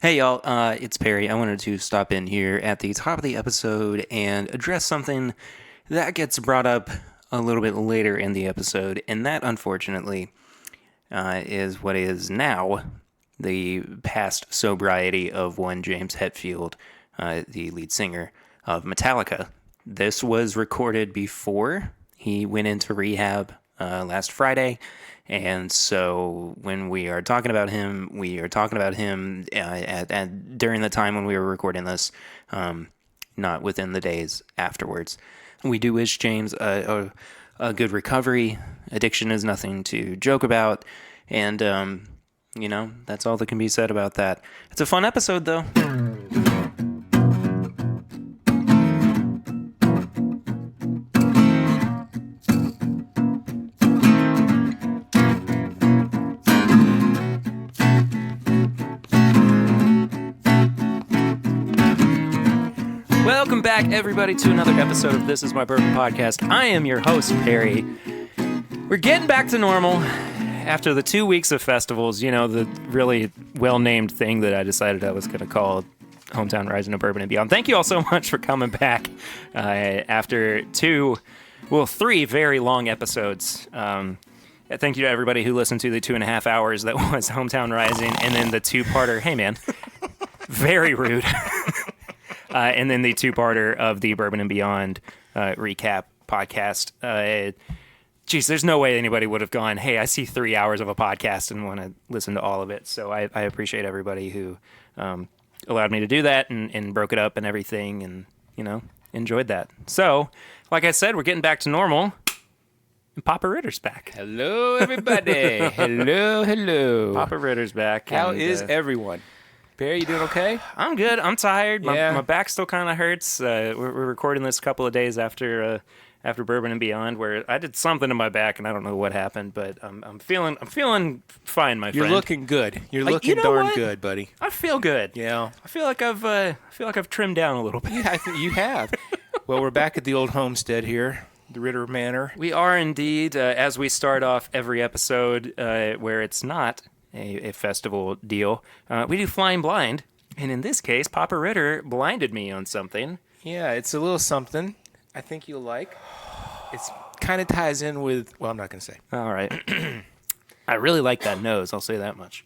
Hey y'all, it's Perry. I wanted to stop in here at the top of the episode and address something that gets brought up a little bit later in the episode, and that unfortunately is what is now the past sobriety of one James Hetfield, the lead singer of Metallica. This was recorded before he went into rehab last Friday. And so when we are talking about him, we are talking about him during the time when we were recording this, not within the days afterwards. We do wish James a good recovery. Addiction is nothing to joke about. And, that's all that can be said about that. It's a fun episode, though. Welcome back, everybody, to another episode of This Is My Bourbon Podcast. I am your host, Perry. We're getting back to normal after the 2 weeks of festivals, the really well-named thing that I decided I was going to call Hometown Rising of Bourbon and Beyond. Thank you all so much for coming back after three very long episodes. Thank you to everybody who listened to the 2.5 hours that was Hometown Rising, and then the two-parter, hey man, very rude. And then the two-parter of the Bourbon and Beyond recap podcast. There's no way anybody would have gone, hey, I see 3 hours of a podcast and want to listen to all of it. So I appreciate everybody who allowed me to do that and broke it up and everything and, enjoyed that. So, like I said, we're getting back to normal. And Papa Ritter's back. Hello, everybody. hello. Papa Ritter's back. How is everyone? Barry, you doing okay? I'm good. I'm tired. Yeah. My back still kind of hurts. We're recording this a couple of days after Bourbon and Beyond, where I did something to my back, and I don't know what happened, but I'm feeling fine, my friend. You're looking good. You're looking you know darn what? good, buddy. I feel good. Yeah, I feel like I've trimmed down a little bit. you have. Well, we're back at the old homestead here, the Ritter Manor. We are indeed, as we start off every episode where it's not a festival deal. We do Flying Blind, and in this case, Papa Ritter blinded me on something. Yeah, it's a little something I think you'll like. It's kind of ties in with, well, I'm not going to say. All right. I really like that nose, I'll say that much.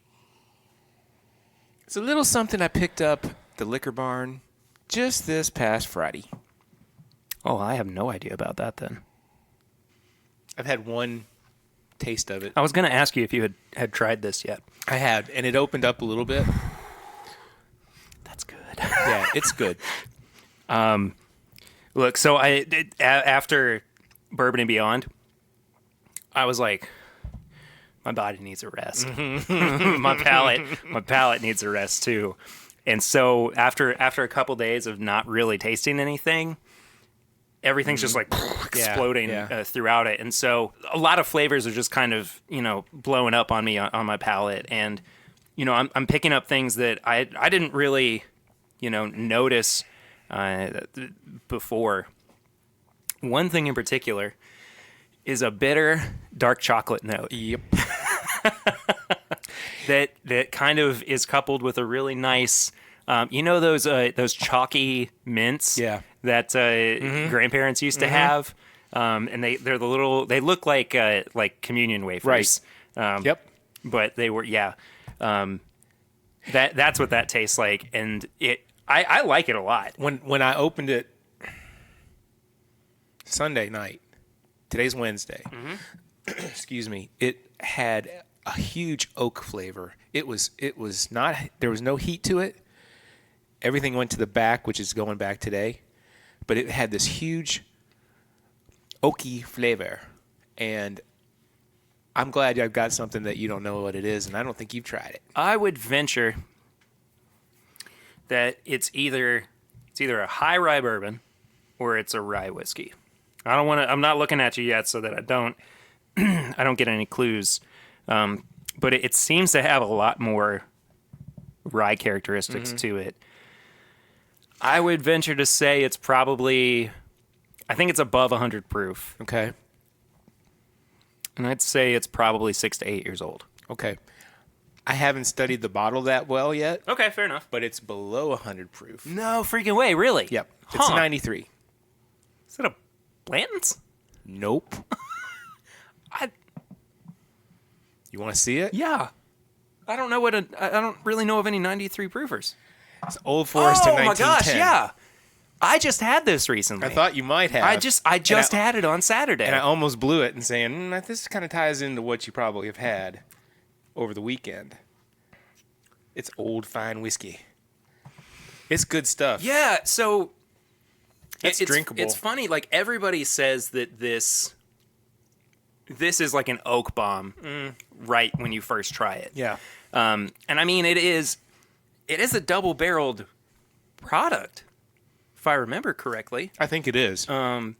It's a little something I picked up at the liquor barn just this past Friday. Oh, I have no idea about that then. I've had one taste of it. I was going to ask you if you had tried this yet. I had, and it opened up a little bit. That's good. Yeah, it's good. Look, so after Bourbon and Beyond, I was like, my body needs a rest. my palate needs a rest too. And so after a couple days of not really tasting anything, everything's just like exploding throughout it. And so a lot of flavors are just kind of, blowing up on me on my palate. And, I'm picking up things that I didn't really, notice before. One thing in particular is a bitter dark chocolate note. Yep. that kind of is coupled with a really nice, those chalky mints. Yeah. That grandparents used to have, and they look like communion wafers. Right. Yep. But they were that's what that tastes like, and I like it a lot. When I opened it Sunday night, today's Wednesday. Excuse me. It had a huge oak flavor. It was not. There was no heat to it. Everything went to the back, which is going back today. But it had this huge oaky flavor, and I'm glad I've got something that you don't know what it is, and I don't think you've tried it. I would venture that it's either a high rye bourbon or it's a rye whiskey. I'm not looking at you yet so that I don't get any clues. But it seems to have a lot more rye characteristics to it. I would venture to say it's probably, I think it's above 100 proof. Okay. And I'd say it's probably 6 to 8 years old. Okay. I haven't studied the bottle that well yet, Okay, fair enough. but it's below 100 proof. No freaking way, really? Yep. It's Huh. 93. Is it a Blanton's? Nope. You want to see it? Yeah. I don't know I don't really know of any 93 proofers. It's Old Forester Oh my 1910. gosh, yeah. I just had this recently. I thought you might have. I just had it on Saturday. And I almost blew it and saying, this kind of ties into what you probably have had over the weekend. It's old fine whiskey. It's good stuff. Yeah, so It's drinkable. It's funny, like everybody says that this is like an oak bomb right when you first try it. Yeah. And I mean it is a double-barreled product, if I remember correctly. I think it is. Yeah,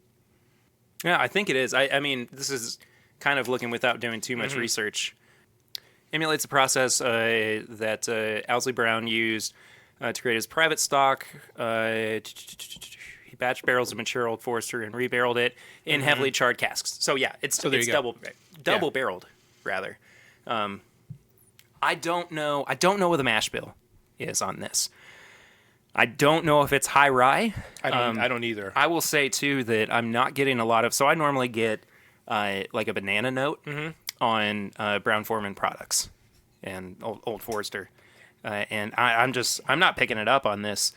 I think it is. I mean, this is kind of looking without doing too much research. Emulates the process that Owsley Brown used to create his private stock. He batched barrels of mature Old Forester and rebarreled it in heavily charred casks. So yeah, it's there you go. double barreled rather. I don't know what the mash bill is on this. I don't know if it's high rye. I don't either. I will say too that I'm not getting a lot of. So I normally get like a banana note on Brown-Forman products and Old Forester, and I'm not picking it up on this.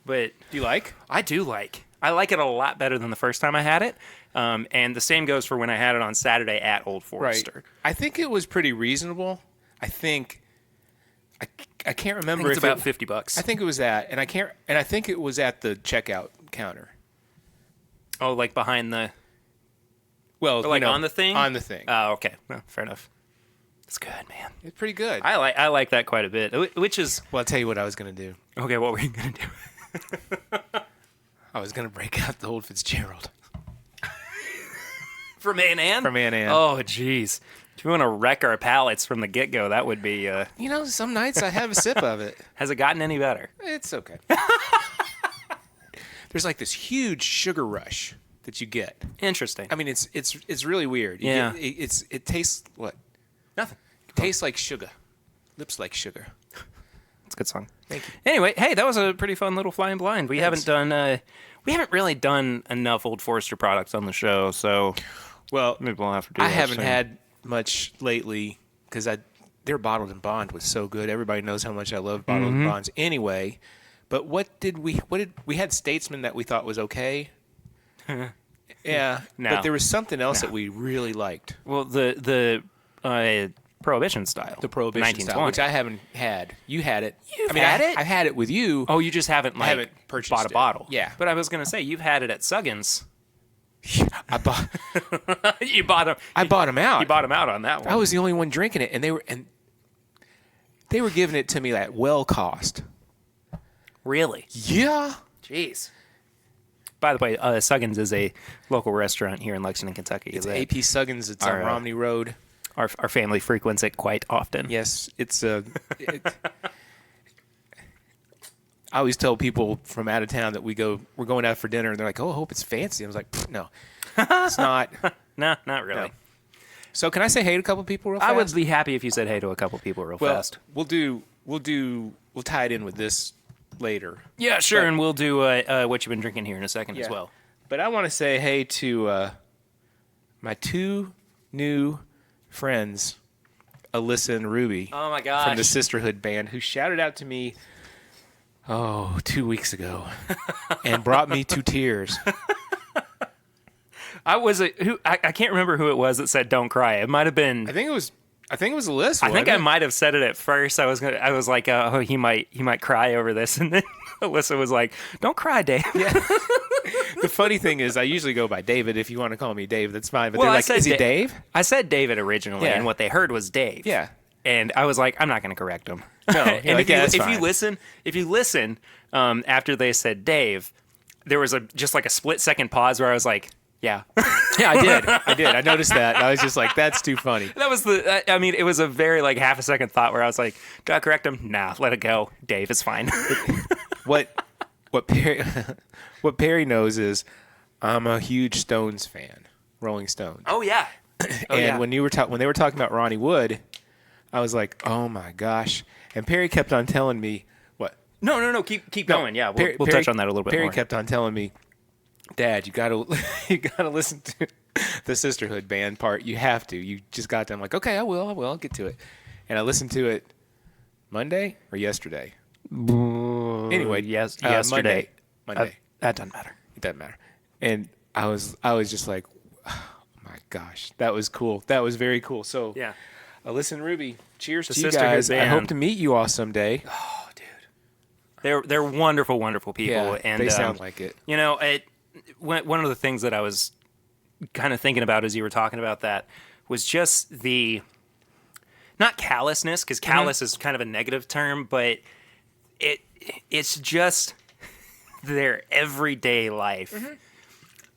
But Do you like? I do like. I like it a lot better than the first time I had it, and the same goes for when I had it on Saturday at Old Forester. Right. I think it was pretty reasonable. I think I can't remember. It's if about it, $50. I think it was that, and I think it was at the checkout counter. Oh, like behind the. Well, Like on the thing? On the thing. Oh, okay. Well, fair enough. It's good, man. It's pretty good. I like that quite a bit. Which is Well, I'll tell you what I was gonna do. okay. What were you gonna do? I was gonna break out the old Fitzgerald From A&N? from A&M. Oh, jeez. If you want to wreck our palates from the get-go, that would be... Some nights I have a sip of it. has it gotten any better? It's okay. There's like this huge sugar rush that you get. Interesting. I mean, it's really weird. Yeah. It tastes what? Nothing. It tastes like sugar. Lips like sugar. It's a good song. Thank you. Anyway, hey, that was a pretty fun little flying blind. We Thanks. haven't really done enough Old Forester products on the show, so Well, maybe we'll have to do I that haven't soon. had much lately because their bottled and bond was so good. Everybody knows how much I love bottled and bonds anyway. But we had Statesman that we thought was okay. Yeah, No. but there was something else that we really liked. Well, the Prohibition style. The Prohibition style, which I haven't had. You had it. You've had it? I've had it with you. Oh, you just haven't haven't purchased bought a it. bottle. Yeah. But I was going to say, you've had it at Suggins. I bought You bought them. I bought them out. You bought them out on that one. I was the only one drinking it, and they were giving it to me at well cost. Really? Yeah. Jeez. By the way, Suggins is a local restaurant here in Lexington, Kentucky. It's that AP Suggins. It's on Our, Romney Road. Our family frequents it quite often. Yes, it's I always tell people from out of town that we're going out for dinner, and they're like, "Oh, I hope it's fancy." I was like, "No, it's not." No, not really. No. So, can I say hey to a couple people real fast? I would be happy if you said hey to a couple people real Well, fast. we'll tie it in with this later. Yeah, sure, but- and we'll do what you've been drinking here in a second as Yeah. well. But I want to say hey to my two new friends, Alyssa and Ruby, Oh my gosh. from the Sisterhood band, who shouted out to me 2 weeks ago and brought me to tears. I can't remember who it was that said "Don't cry." It might have been. I think it was Alyssa. I think wasn't I it? might have said it at first. I was like, "Oh, he might cry over this," and then Alyssa was like, "Don't cry, Dave." Yeah. The funny thing is, I usually go by David. If you want to call me Dave, that's fine. But Well, they're I like, said "Is he Dave?" I said David originally, Yeah. and what they heard was Dave. Yeah. And I was like, I'm not going to correct him. No, and you're like, "Yeah, that's if fine." you listen, after they said Dave, there was just like a split second pause where I was like, yeah. Yeah, I did. I noticed that. And I was just like, "That's too funny." That was it was a very like half a second thought where I was like, do I correct him? Nah, let it go. Dave is fine. What Perry knows is I'm a huge Stones fan, Rolling Stones. Oh yeah. And when they were talking about Ronnie Wood, I was like, oh my gosh. And Perry kept on telling me, what? No. Keep going. Yeah, we'll touch on that a little bit Perry more. kept on telling me, Dad, you gotta listen to the Sisterhood band part. You have to. You just got to. I'm like, okay, I will. I'll get to it. And I listened to it Monday or yesterday. Anyway, yesterday. Monday. That doesn't matter. It doesn't matter. And I was just like, oh my gosh, that was cool. That was very cool. So Yeah. Listen, Ruby, cheers The to you Sisterhood guys. I band. hope to meet you all someday. Oh, dude. They're wonderful, wonderful people. Yeah, and they sound like it. You know, one of the things that I was kind of thinking about as you were talking about that was just the, not callousness, because callous is kind of a negative term, but it's just their everyday life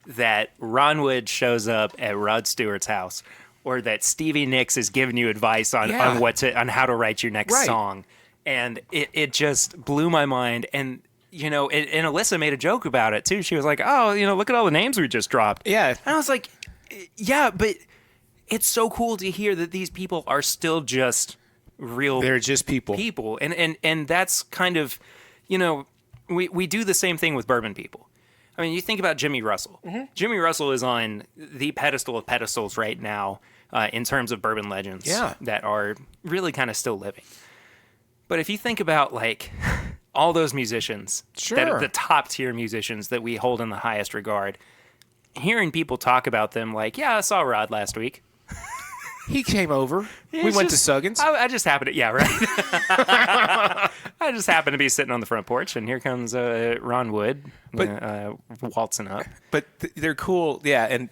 that Ron Wood shows up at Rod Stewart's house, or that Stevie Nicks is giving you advice on how to write your next song. And it just blew my mind. And, you know, and Alyssa made a joke about it, too. She was like, oh, you know, look at all the names we just dropped. Yeah. And I was like, yeah, but it's so cool to hear that these people are still just real. They're just people. And that's kind of, you know, we do the same thing with bourbon people. I mean, you think about Jimmy Russell. Jimmy Russell is on the pedestal of pedestals right now in terms of bourbon legends that are really kind of still living. But if you think about, like, all those musicians, the top tier musicians that we hold in the highest regard, hearing people talk about them like, yeah, I saw Rod last week. He came over. We went to Suggins. I just happened to, right. I just happened to be sitting on the front porch, and here comes Ron Wood waltzing up. But they're cool. Yeah, and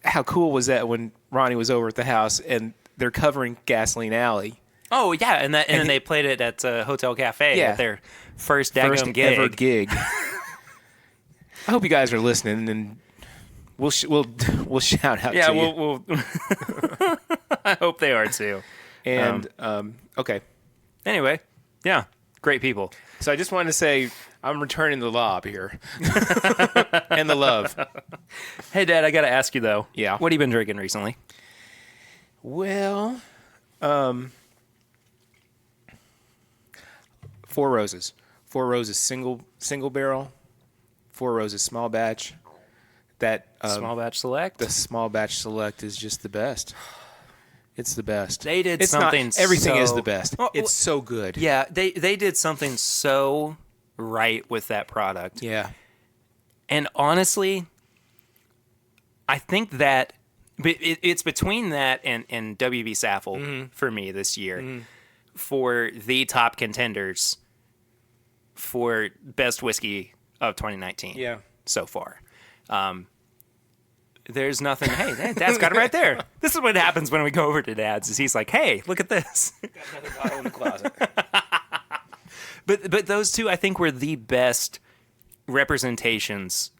how cool was that when Ronnie was over at the house, and they're covering Gasoline Alley. Oh, yeah, and then they played it at Hotel Cafe at their first ever gig. I hope you guys are listening, and we'll shout out to you. Yeah, we'll I hope they are too. And okay. Anyway, yeah, great people. So I just wanted to say I'm returning the lob here, and the love. Hey, Dad, I got to ask you though. Yeah. What have you been drinking recently? Well, Four Roses. Four Roses single barrel. Four Roses small batch. That Small batch select. The small batch select is just the best. It's the best. They did it's something. Not, everything so, is the best. Well, it's so good. Yeah, they did something so right with that product. Yeah. And honestly, I think that it's between that and WB Saffel for me this year for the top contenders for best whiskey of 2019 so far. There's nothing. Hey, Dad's got it right there. This is what happens when we go over to Dad's. Is he's like, hey, look at this. Got another bottle in the closet. But those two, I think, were the best representations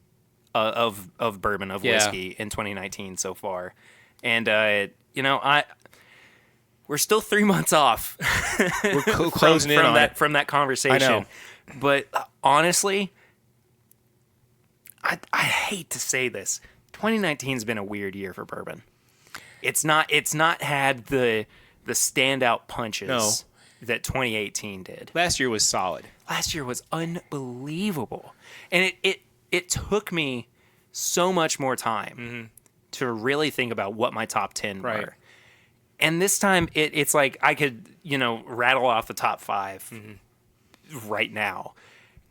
of bourbon, of whiskey in 2019 so far. And we're still 3 months off. We're closing in on it from that conversation. I know. But honestly, I hate to say this. 2019's been a weird year for bourbon. It's not had the standout punches that 2018 did. Last year was solid. Last year was unbelievable. And it took me so much more time to really think about what my top 10 were. And this time it's like I could, rattle off the top 5 right now.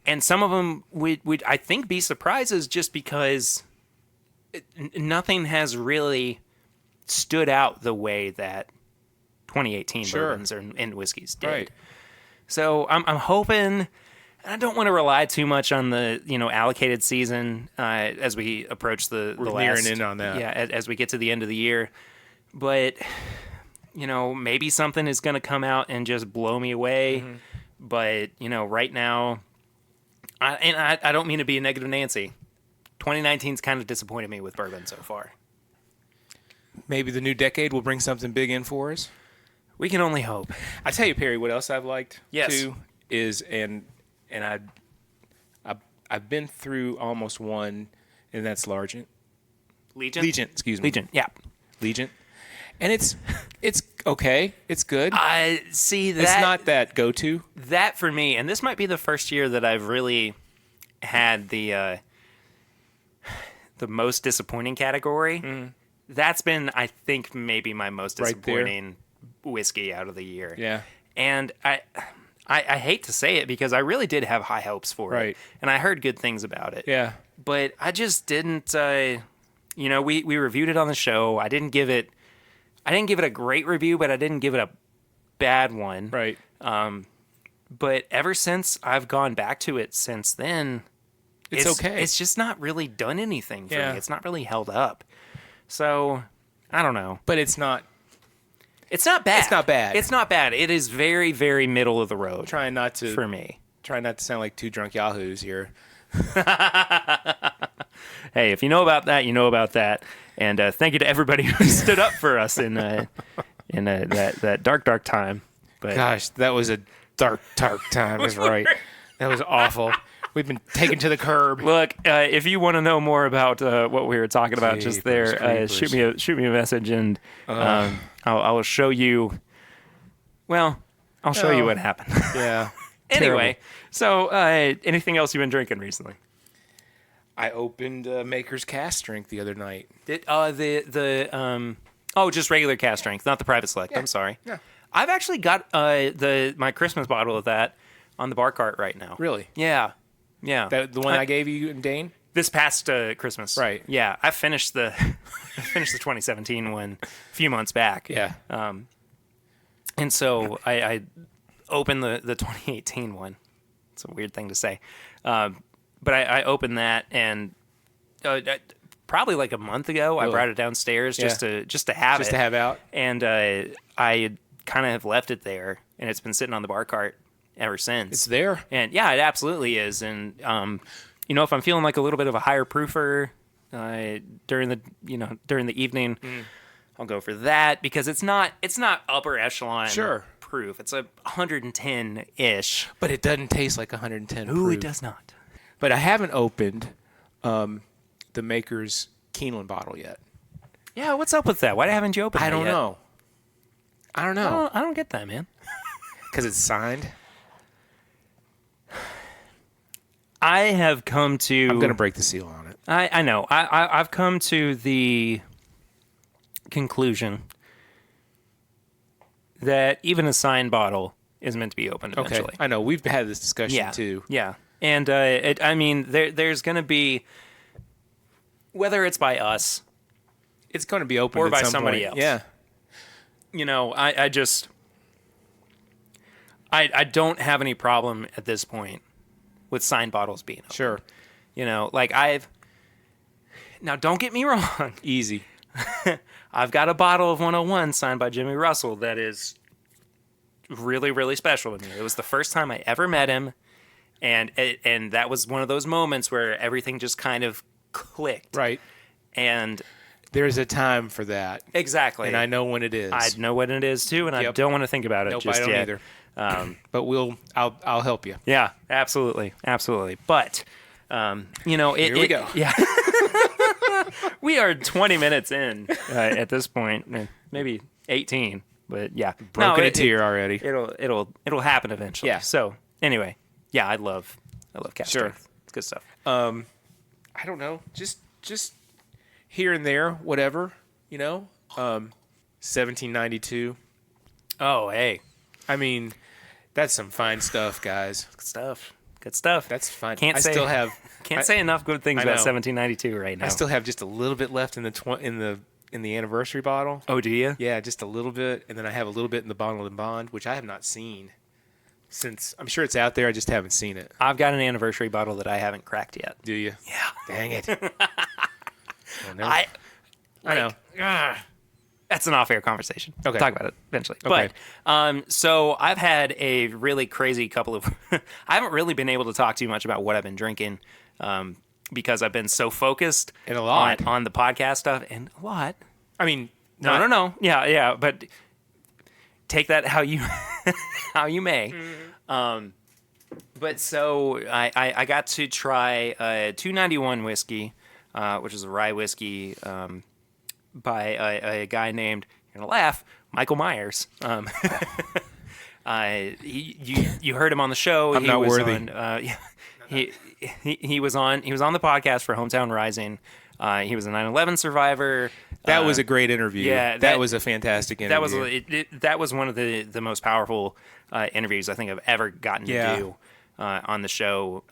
And some of them would I think be surprises just because nothing has really stood out the way that 2018 bourbons and whiskeys did. Right. So I'm hoping. I don't want to rely too much on the allocated season as we approach the nearing in on that. Yeah, as we get to the end of the year, but maybe something is going to come out and just blow me away. But right now, I don't mean to be a negative Nancy. 2019's kind of disappointed me with bourbon so far. Maybe the new decade will bring something big in for us. We can only hope. I tell you, Perry, what else I've liked too is and I've been through almost one, and that's Legion, excuse me. Legion, yeah. Legion. And it's okay. It's good. I see that. It's not that go-to. That for me, and this might be the first year that I've really had the most disappointing category. That's been, I think, maybe my most disappointing whiskey out of the year. Yeah. And I hate to say it because I really did have high hopes for it. And I heard good things about it. Yeah. But I just didn't, we reviewed it on the show. I didn't give it a great review, but I didn't give it a bad one. Right. But ever since I've gone back to it since then, it's okay. It's just not really done anything for me. It's not really held up. So, I don't know. But it's not. It's not bad. It's not bad. It's not bad. It is very, very middle of the road. Trying not to for me. Trying not to sound like two drunk yahoos here. Hey, if you know about that, you know about that. And thank you to everybody who stood up for us in that dark time. But gosh, that was a dark time. Is right. That was awful. We've been taken to the curb. Look, if you want to know more about what we were talking about just there, creepers. shoot me a message, and I'll show you. Well, I'll show you what happened. Yeah. Anyway, so anything else you've been drinking recently? I opened Maker's Cask Strength the other night. Just regular cask strength, not the private select. Yeah. I'm sorry. Yeah. I've actually got my Christmas bottle of that on the bar cart right now. Really? Yeah. Yeah. The one I gave you and Dane? This past Christmas. Right. Yeah. I finished the 2017 one a few months back. Yeah. And so I opened the 2018 one. It's a weird thing to say. But I opened that, and probably like a month ago, I brought it downstairs just to have it. Just to have out. And I kind of have left it there, and it's been sitting on the bar cart ever since. It's there. And yeah, it absolutely is. And if I'm feeling like a little bit of a higher proofer during the evening, I'll go for that because it's not upper echelon. Sure. Proof. It's a 110-ish. But it doesn't taste like 110 Ooh, proof. it does not. But I haven't opened the Maker's Keeneland bottle yet. Yeah, what's up with that? Why haven't you opened it I yet? don't know. I don't get that, man. Because it's signed? I have come to... I'm going to break the seal on it. I know. I've come to the conclusion that even a signed bottle is meant to be opened eventually. Okay. I know. We've had this discussion too. Yeah. And there's going to be, whether it's by us, it's going to be opened or at by some somebody point. else. Yeah. I don't have any problem at this point with signed bottles being opened. Sure. Now don't get me wrong. Easy. I've got a bottle of 101 signed by Jimmy Russell that is really, really special to me. It was the first time I ever met him, and that was one of those moments where everything just kind of clicked. Right. And there's a time for that. Exactly. And I know when it is. I know when it is too, and I don't want to think about it just I don't yet. either. But I'll help you. Yeah, absolutely. But here we go. Yeah. We are 20 minutes in at this point, maybe 18, but yeah, broken a tear already. It'll happen eventually. Yeah. So anyway, yeah, I love cask strength. It's good stuff. I don't know, just here and there, whatever, 1792. Oh, hey, I mean, that's some fine stuff, guys. Good stuff. That's fine. Can't say enough good things about 1792 right now. I still have just a little bit left in the anniversary bottle. Oh, do you? Yeah, just a little bit, and then I have a little bit in the bottle and bond, which I have not seen since. I'm sure it's out there. I just haven't seen it. I've got an anniversary bottle that I haven't cracked yet. Do you? Yeah. Dang it. I know. That's an off-air conversation. Okay. We'll talk about it eventually. Okay. But so I've had a really crazy couple of. I haven't really been able to talk too much about what I've been drinking because I've been so focused and a lot on the podcast stuff and a lot. I mean, no. Yeah. But take that how you may. Mm-hmm. But so I got to try 291 whiskey, which is a rye whiskey. By a guy named, you're going to laugh Michael Myers. You heard him on the show. I'm not worthy. He was on the podcast for Hometown Rising. He was a 9/11 survivor. That was a great interview. Yeah, that was a fantastic interview. That was one of the most powerful interviews I think I've ever gotten to do on the show.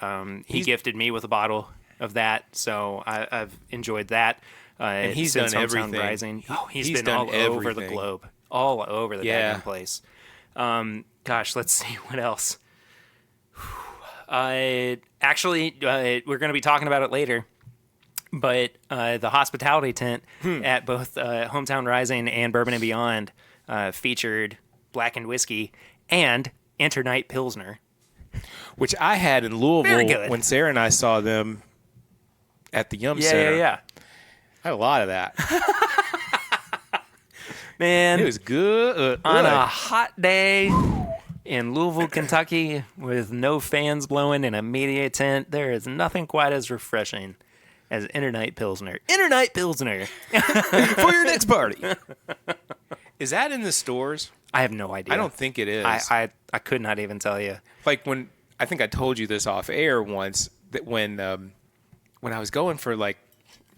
He gifted me with a bottle of that, so I've enjoyed that. And he's since done Hometown everything. Rising. He's been done all over the everything. globe, all over the goddamn place. Gosh, let's see what else. Actually, we're going to be talking about it later. But the hospitality tent at both Hometown Rising and Bourbon and Beyond featured blackened whiskey and Internight Pilsner. Which I had in Louisville when Sarah and I saw them at the Yum Center. Yeah. I had a lot of that. Man, It was good. on a hot day in Louisville, Kentucky, with no fans blowing in a media tent, there is nothing quite as refreshing as Internight Pilsner. Internight Pilsner. For your next party. Is that in the stores? I have no idea. I don't think it is. I could not even tell you. Like when I think I told you this off air once that when I was going for like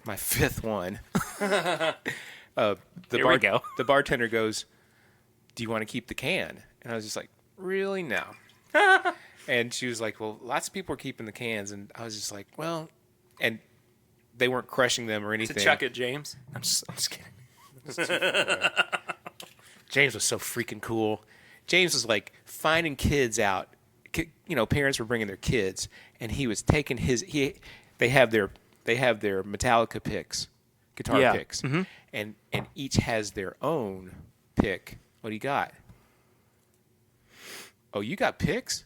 my fifth one, Here we go. The bartender goes, "Do you want to keep the can?" And I was just like, "Really? No." And she was like, "Well, lots of people are keeping the cans," and I was just like, "Well," and they weren't crushing them or anything. To chuck it, James. I'm just kidding. James was so freaking cool. James was like finding kids out. Parents were bringing their kids, and he was taking They have their Metallica picks, guitar picks, and each has their own pick. What do you got? Oh, you got picks?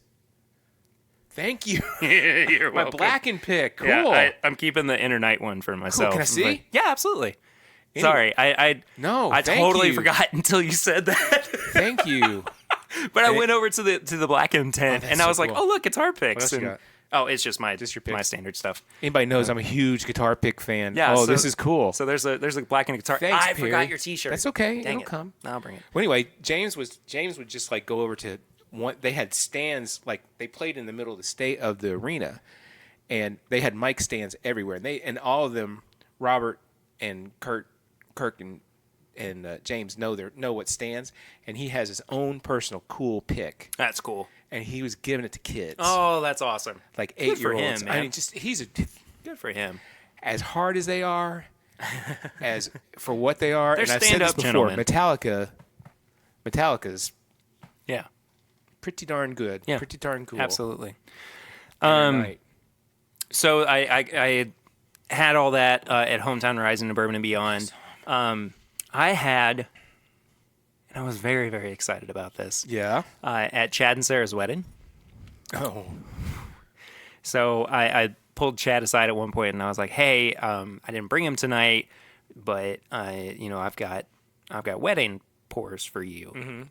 Thank you. You're My welcome. blackened pick. Cool. Yeah, I'm keeping the Internight one for myself. Can I see? But- yeah, absolutely. Sorry, I thank totally you. forgot until you said that. Thank you. But I went over to the blackened tent and I so was like, cool. "Oh, look, it's our picks." else you And- got? Oh, it's just your picks? my standard stuff. Anybody knows I'm a huge guitar pick fan. Yeah. Oh, so- this is cool. So there's a blackened guitar. Thanks, I Perry. forgot your T-shirt. That's okay. Dang It'll come. I'll bring it. Well, anyway, James would just like go over to one. They had stands, like they played in the middle of the arena, and they had mic stands everywhere. And all of them, Robert and Kirk and James know what stands, and he has his own personal cool pick, That's cool. and he was giving it to kids, Oh, that's awesome. like Good for 8-year-olds. him, I man. mean, just he's Good for him. as hard as they are, as for what they are. They're and I've said this stand-up before. gentlemen. Metallica's Yeah, pretty darn good. Yeah. Pretty darn cool. absolutely. Right. So I had all that at Hometown Rising and Bourbon and Beyond. I had, and I was very, very excited about this, Yeah. at Chad and Sarah's wedding. Oh. So I pulled Chad aside at one point and I was like, "Hey, I didn't bring him tonight, but I've got wedding pours for you,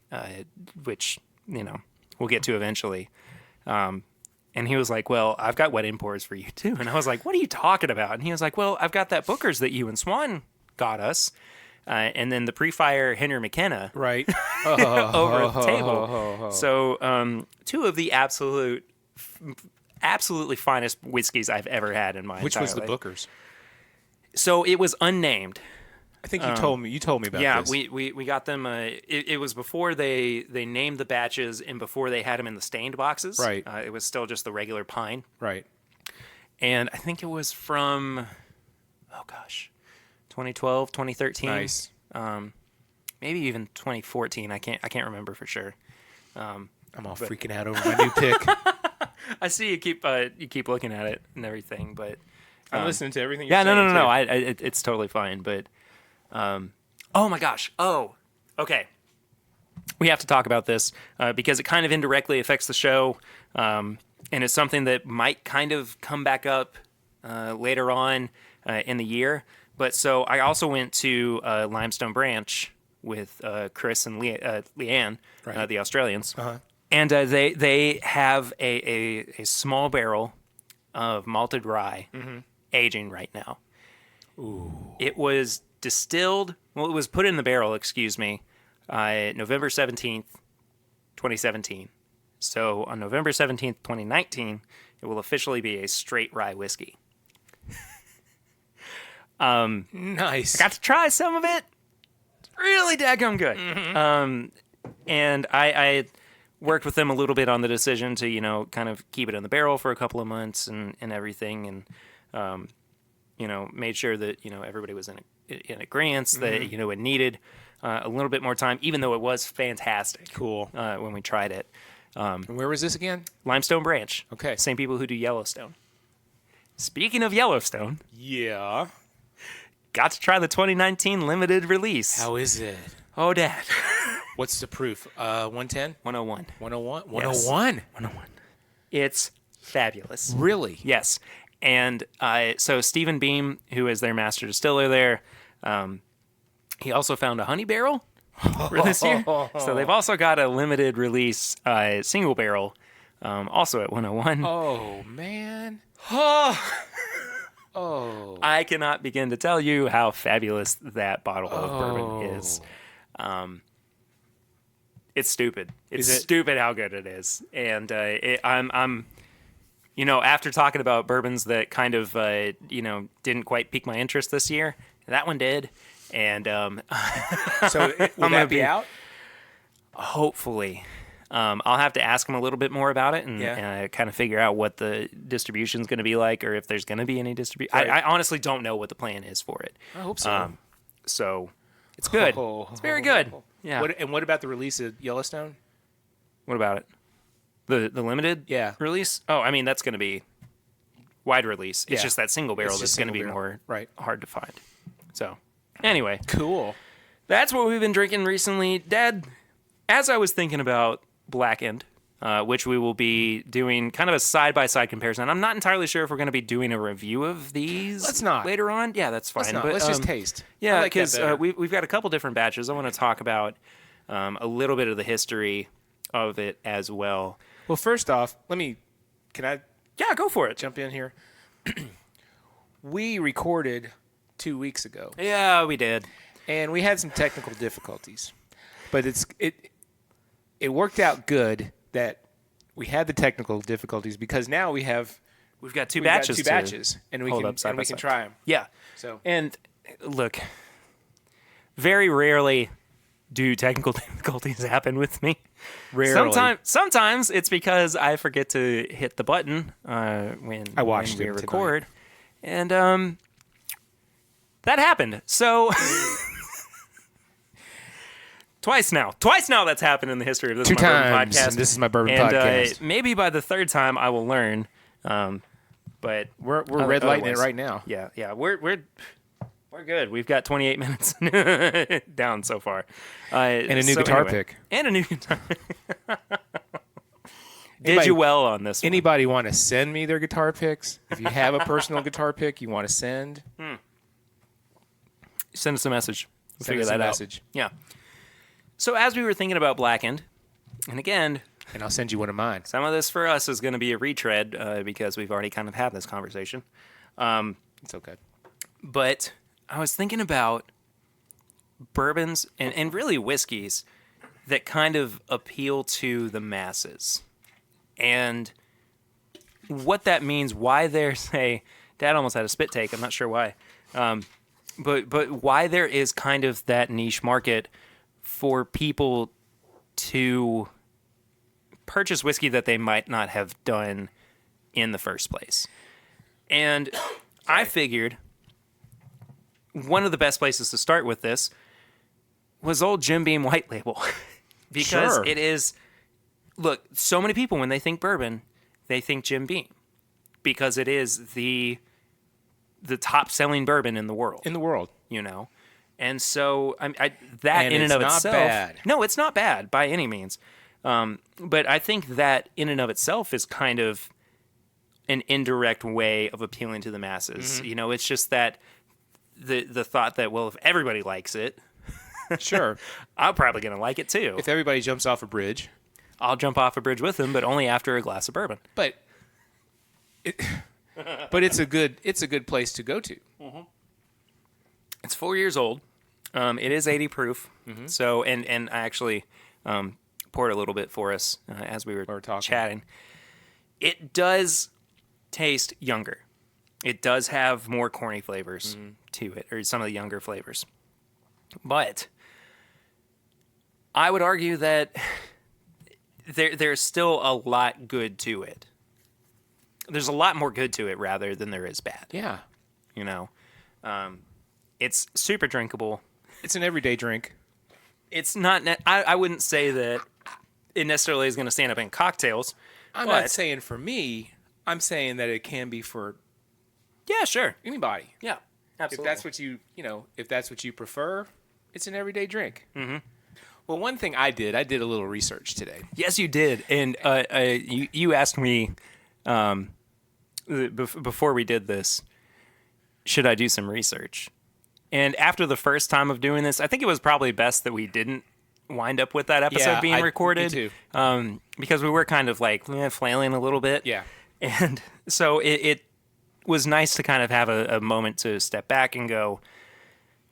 which we'll get to eventually." And he was like, "Well, I've got wedding pours for you too." And I was like, "What are you talking about?" And he was like, "Well, I've got that Booker's that you and Swan got us, and then the pre-fire Henry McKenna Right. over at the table." So two of the absolutely finest whiskeys I've ever had in my Which entire was the life. Booker's? So it was unnamed. I think you told me about Yeah, this. we got them. It was before they named the batches and before they had them in the stained boxes. Right. It was still just the regular pine. Right. And I think it was from, 2012, 2013. Nice. Maybe even 2014. I can't remember for sure. I'm all freaking out over my new pick. I see you keep looking at it and everything, but I'm listening to everything yeah, you're saying. no. too. It's totally fine. But oh my gosh. Oh, okay. We have to talk about this because it kind of indirectly affects the show, and it's something that might kind of come back up later on in the year. But so I also went to Limestone Branch with Chris and Leanne, Right. the Australians, Uh-huh. and they have a small barrel of malted rye aging right now. Ooh. It was distilled. Well, it was put in the barrel. Excuse me. November 17th, 2017. So on November 17th, 2019, it will officially be a straight rye whiskey. Nice. I got to try some of it. It's really daggum good. And I worked with them a little bit on the decision to, kind of keep it in the barrel for a couple of months and everything. And, made sure that, everybody was in agreement that, it needed a little bit more time, even though it was fantastic. Cool. When we tried it. And where was this again? Limestone Branch. Okay. Same people who do Yellowstone. Speaking of Yellowstone, Yeah. got to try the 2019 limited release. How is it? Oh, Dad. What's the proof? 110? 101. 101? Yes. 101? 101. It's fabulous. Really? Yes. And so Stephen Beam, who is their master distiller there, he also found a honey barrel for this year. So they've also got a limited release single barrel, also at 101. Oh, man. Oh. I cannot begin to tell you how fabulous that bottle of bourbon is. It's stupid. It's stupid how good it is. And I'm after talking about bourbons that kind of didn't quite pique my interest this year, that one did. And So will that be out? Hopefully. I'll have to ask him a little bit more about it and kind of figure out what the distribution is going to be like, or if there's going to be any distribution. Right. I honestly don't know what the plan is for it. I hope so. So it's good. It's very good. Yeah. What about the release of Yellowstone? What about it? The limited release? Oh, I mean, that's going to be wide release. It's just that single barrel that's going to be more hard to find. So anyway. Cool. That's what we've been drinking recently. Dad, as I was thinking about Blackened, which we will be doing kind of a side-by-side comparison. I'm not entirely sure if we're going to be doing a review of these Let's not. later on. Yeah, that's fine. Let's not. But, Let's just taste. Yeah, I like that because better. we've got a couple different batches. I want to talk about a little bit of the history of it as well. Well, first off, can I Yeah, go for it. jump in here? We recorded 2 weeks ago, Yeah, we did. and we had some technical difficulties. But it worked out good that we had the technical difficulties, because now we've got two got batches. two batches, and we hold can up side by can side. try them. Yeah. So And look, very rarely do technical difficulties happen with me. rarely. Sometimes it's because I forget to hit the button when watched we it record, and that happened. So twice now that's happened in the history of this. Two My Bourbon times, podcast. and this is my Bourbon And, podcast. maybe by the third time I will learn. But We're red lighting it otherwise- right now. Yeah, we're good. We've got 28 minutes down so far. And a new guitar anyway. pick. And a new guitar. Did Anybody- you well on this one? Anybody want to send me their guitar picks? If you have a personal guitar pick you want to send, Send us a message. We'll send figure us a that out. message, Yeah. So as we were thinking about Blackened, and again, and I'll send you one of mine. some of this for us is going to be a retread because we've already kind of had this conversation. It's okay. But I was thinking about bourbons and really whiskeys that kind of appeal to the masses. And what that means, why there's Dad almost had a spit take, I'm not sure why. But why there is kind of that niche market for people to purchase whiskey that they might not have done in the first place. And I figured one of the best places to start with this was old Jim Beam White Label. Because Sure. it is, look, so many people, when they think bourbon, they think Jim Beam. Because it is the top-selling bourbon in the world. You know? And so that And in and it's of not itself... bad. No, it's not bad by any means. But I think that in and of itself is kind of an indirect way of appealing to the masses. You know, it's just that the thought that, well, if everybody likes it, Sure. I'm probably going to like it too. If everybody jumps off a bridge, I'll jump off a bridge with them, but only after a glass of bourbon. but it's a good place to go to. It's 4 years old. It is 80 proof. So, and I actually poured a little bit for us as we were talking. chatting. It does taste younger. It does have more corny flavors to it, or some of the younger flavors. But I would argue that there's still a lot good to it. There's a lot more good to it, rather, than there is bad. Yeah. You know? It's super drinkable. It's an everyday drink. It's not... I wouldn't say that it necessarily is going to stand up in cocktails. I'm not saying for me. I'm saying that it can be for... Yeah, sure. Anybody. Yeah, absolutely. If that's what if that's what you prefer, it's an everyday drink. Mm-hmm. Well, one thing I did a little research today. Yes, you did. And you asked me before we did this, should I do some research? And after the first time of doing this, I think it was probably best that we didn't wind up with that episode being recorded. Me too. Because we were kind of like flailing a little bit. Yeah. And so it was nice to kind of have a moment to step back and go,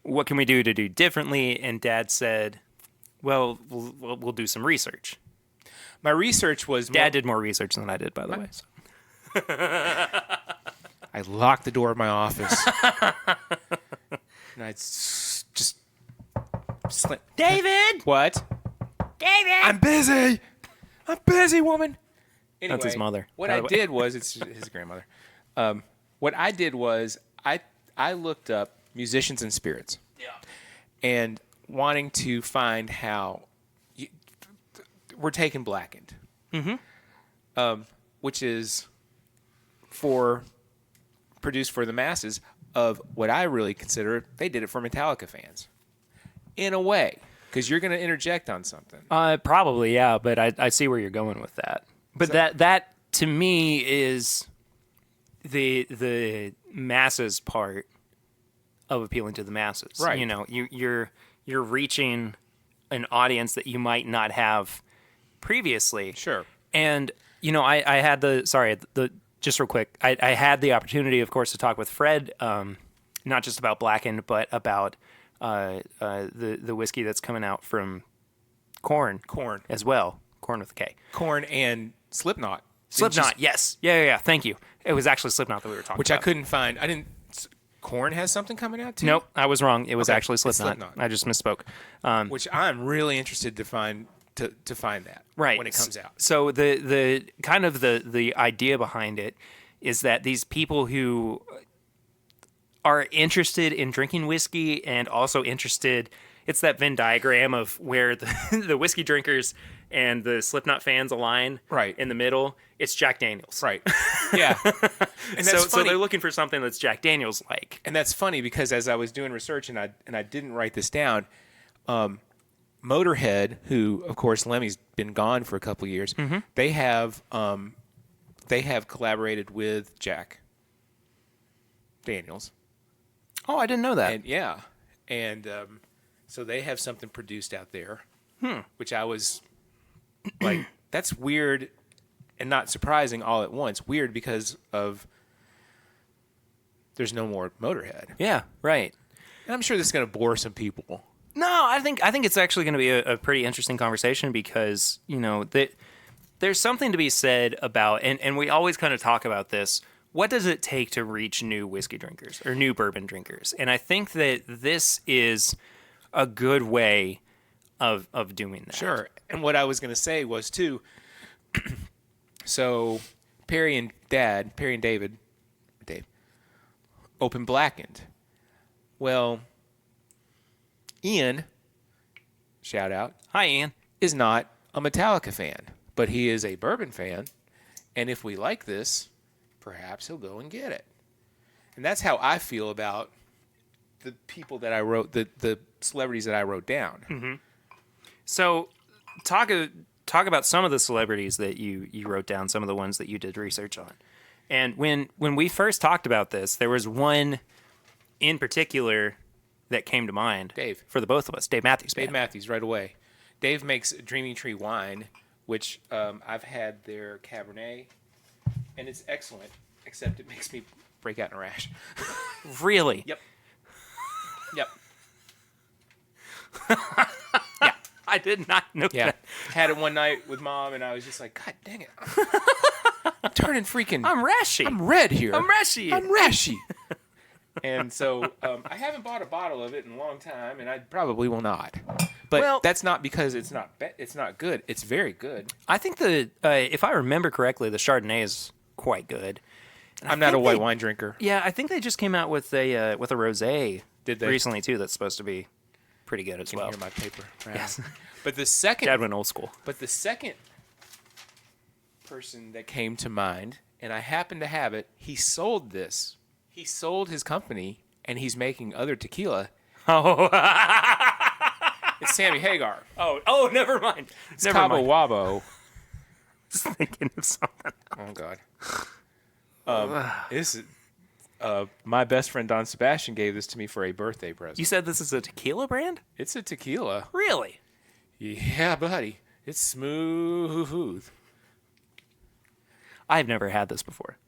what can we do to do differently? And Dad said, well, we'll do some research. My research was... Dad did more research than I did, by the way. So. I locked the door of my office. And I just... David! What? David! I'm busy, woman. Anyway, That's his mother. What I did was... It's his grandmother. What I did was I looked up musicians and spirits. Yeah. And wanting to find how... we're taking Blackened. Mm-hmm. Which is produced for the masses of what I really consider... They did it for Metallica fans. In a way. Because you're going to interject on something. Probably, yeah. But I see where you're going with that. But that to me is... the masses part of appealing to the masses. Right. You know, you're reaching an audience that you might not have previously. Sure. And, you know, I had just real quick, I had the opportunity, of course, to talk with Fred, not just about Blackened, but about the whiskey that's coming out from Korn as well. Korn with a K. Korn and Slipknot. Slipknot, yes. Yeah. Thank you. It was actually Slipknot that we were talking Which about. I couldn't find. Korn has something coming out too? Nope, I was wrong. It was Okay, actually it's Slipknot. Slipknot. I just misspoke. Which I'm really interested to find that Right. when it comes out. So the kind of the idea behind it is that these people who are interested in drinking whiskey and also interested... It's that Venn diagram of where the whiskey drinkers and the Slipknot fans align. Right. In the middle, it's Jack Daniels. Right. Yeah. And that's so funny. they're looking for something that's Jack Daniels like. And that's funny because as I was doing research and I didn't write this down, Motorhead, who of course Lemmy's been gone for a couple of years, mm-hmm. they have collaborated with Jack Daniels. Oh, I didn't know that. And so they have something produced out there, which I was like, that's weird and not surprising all at once. Weird because of there's no more Motorhead. Yeah, right. And I'm sure this is going to bore some people. No, I think it's actually going to be a pretty interesting conversation because, you know, there's something to be said about, and we always kind of talk about this, what does it take to reach new whiskey drinkers or new bourbon drinkers? And I think that this is a good way of doing that. Sure. And what I was going to say was, too, so Perry and Dave, open Blackened. Well, Ian, shout out. Hi, Ian. Is not a Metallica fan, but he is a bourbon fan. And if we like this, perhaps he'll go and get it. And that's how I feel about the people that I wrote, the celebrities that I wrote down. Mm-hmm. So talk about some of the celebrities that you wrote down, some of the ones that you did research on. And when we first talked about this, there was one in particular that came to mind. Dave. For the both of us. Dave Matthews. Dave Matthews, right away. Dave makes Dreaming Tree wine, which I've had their Cabernet, and it's excellent, except it makes me break out in a rash. Really? Yep. Yeah. I did not know Yeah. that. Had it one night with Mom, and I was just like, God dang it. I'm turning freaking... I'm rashy. I'm red here. I'm rashy. I'm rashy. And so I haven't bought a bottle of it in a long time, and I probably will not. But that's not because it's not good. It's very good. I think if I remember correctly, the Chardonnay is quite good. And I'm not a white wine drinker. Yeah, I think they just came out with a rosé Did they? recently too. That's supposed to be pretty good as Can well. hear my paper. Right. Yes. But the second Dad went old school. But the second person that came to mind, and I happen to have it, he sold this. He sold his company, and he's making other tequila. Oh, It's Sammy Hagar. oh, never mind. It's Never Cabo mind. Wabo. Just thinking of something. Oh, God. This is, my best friend Don Sebastian gave this to me for a birthday present. You said this is a tequila brand? It's a tequila. Really? Yeah, buddy. It's smooth. I've never had this before.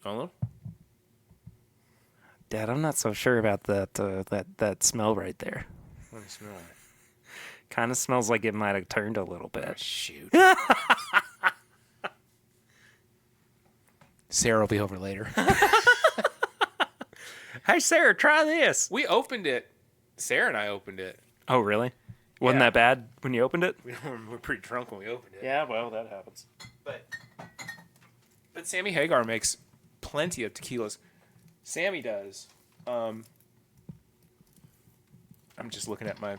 Oh, Dad, I'm not so sure about that smell right there. let me smell it. Kind of smells like it might have turned a little Oh, bit. shoot. Sarah will be over later. Hey, Sarah, try this. We opened it. Sarah and I opened it. Oh, really? Wasn't Yeah. that bad when you opened it? We were pretty drunk when we opened it. Yeah, well, that happens. But Sammy Hagar makes plenty of tequilas. Sammy does. I'm just looking at my.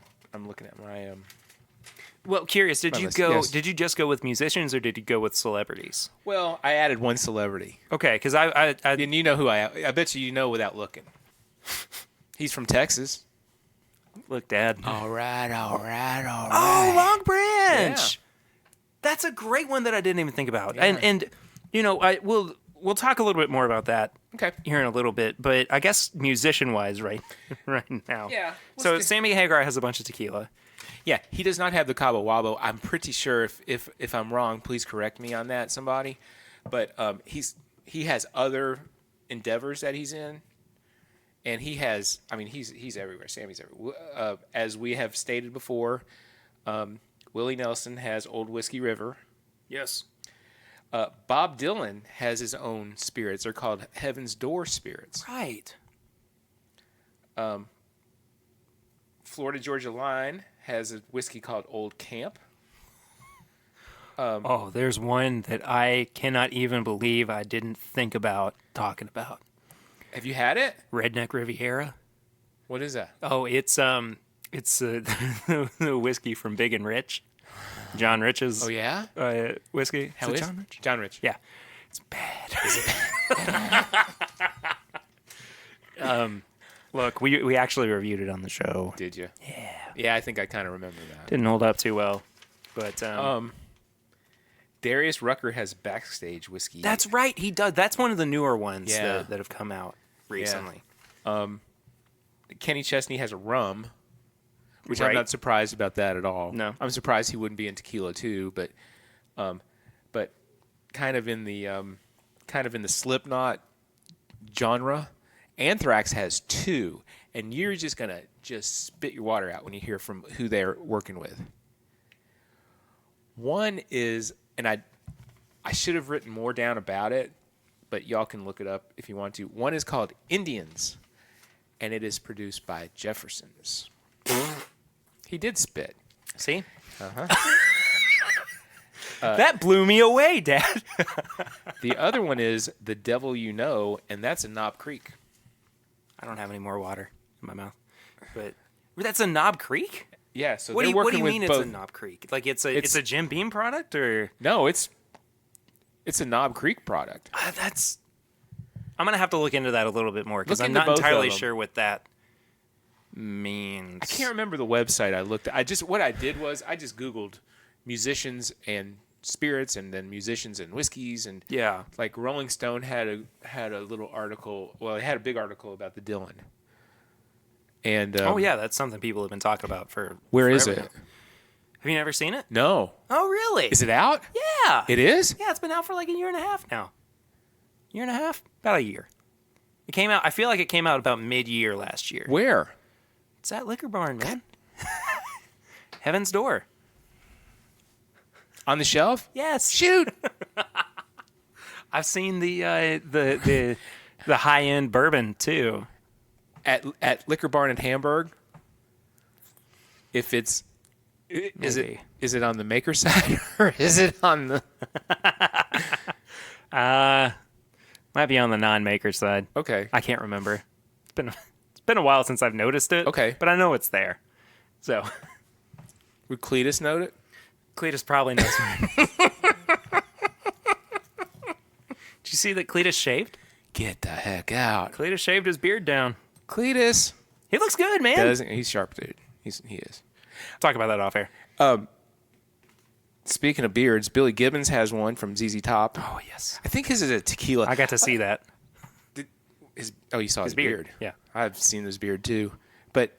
Well, curious, did My you list, go? yes. Did you just go with musicians or did you go with celebrities? Well, I added one celebrity, Okay, because I and you know who I bet you know without looking. He's from Texas. look, Dad. All right. Oh, Long Branch. Yeah. That's a great one that I didn't even think about. Yeah. And you know, we'll talk a little bit more about that Okay. here in a little bit. But I guess musician wise, right now. Yeah. So Sammy Hagar has a bunch of tequila. Yeah, he does not have the Cabo Wabo. I'm pretty sure if I'm wrong, please correct me on that, somebody. But he has other endeavors that he's in, and he has. I mean, he's everywhere. Sammy's everywhere. As we have stated before, Willie Nelson has Old Whiskey River. Yes. Bob Dylan has his own spirits. They're called Heaven's Door spirits. Right. Florida Georgia Line has a whiskey called Old Camp. Oh, there's one that I cannot even believe I didn't think about talking about. Have you had it? Redneck Riviera. What is that? Oh, it's the whiskey from Big and Rich, John Rich's. Oh yeah. Whiskey. How Is it is John Rich? John Rich. Yeah, it's bad. Look, we actually reviewed it on the show. Did you? Yeah, Yeah, I think I kind of remember that. didn't hold up too well, but Darius Rucker has backstage whiskey. that's right. He does. That's one of the newer ones Yeah. that have come out recently. Kenny Chesney has a rum, which Right. I'm not surprised about that at all. No. I'm surprised he wouldn't be in tequila too, but kind of in the Slipknot genre. Anthrax has two, and you're just gonna spit your water out when you hear from who they're working with. One is, and I should have written more down about it, but y'all can look it up if you want to. One is called Indians, and it is produced by Jefferson's. He did spit. See? That blew me away, Dad. The other one is The Devil You Know, and that's in Knob Creek. I don't have any more water in my mouth, but that's a Knob Creek. Yeah, so What they're do you working with mean both. it's a Knob Creek? Like it's a Jim Beam product or No, it's a Knob Creek product. that's. I'm gonna have to look into that a little bit more because Look I'm into not both of entirely them. sure what that means. I can't remember the website I looked at. What I did was I just Googled musicians and spirits and then musicians and whiskeys and Yeah. like Rolling Stone had a little article. Well, they had a big article about the Dylan. And Oh yeah, that's something people have been talking about for. where is forever it? now. Have you never seen it? No. Oh really? Is it out? Yeah. It is? Yeah, it's been out for like a year and a half now. Year and a half? About a year. It came out. I feel like it came out about mid-year last year. Where? It's at Liquor Barn, man. Heaven's Door. On the shelf? Yes. Shoot. I've seen the high end bourbon too. At Liquor Barn in Hamburg. If it's is it on the maker side or is it on the might be on the non-maker side. Okay. I can't remember. It's been a while since I've noticed it. Okay. But I know it's there. So Would Cletus note it? Cletus probably knows. Did you see that Cletus shaved? Get the heck out. Cletus shaved his beard down. Cletus. He looks good, man. He's sharp, dude. He is. Talk about that off air. Speaking of beards, Billy Gibbons has one from ZZ Top. Oh, yes. I think his is a tequila. I got to see that. You saw his beard. Yeah. I've seen his beard too. But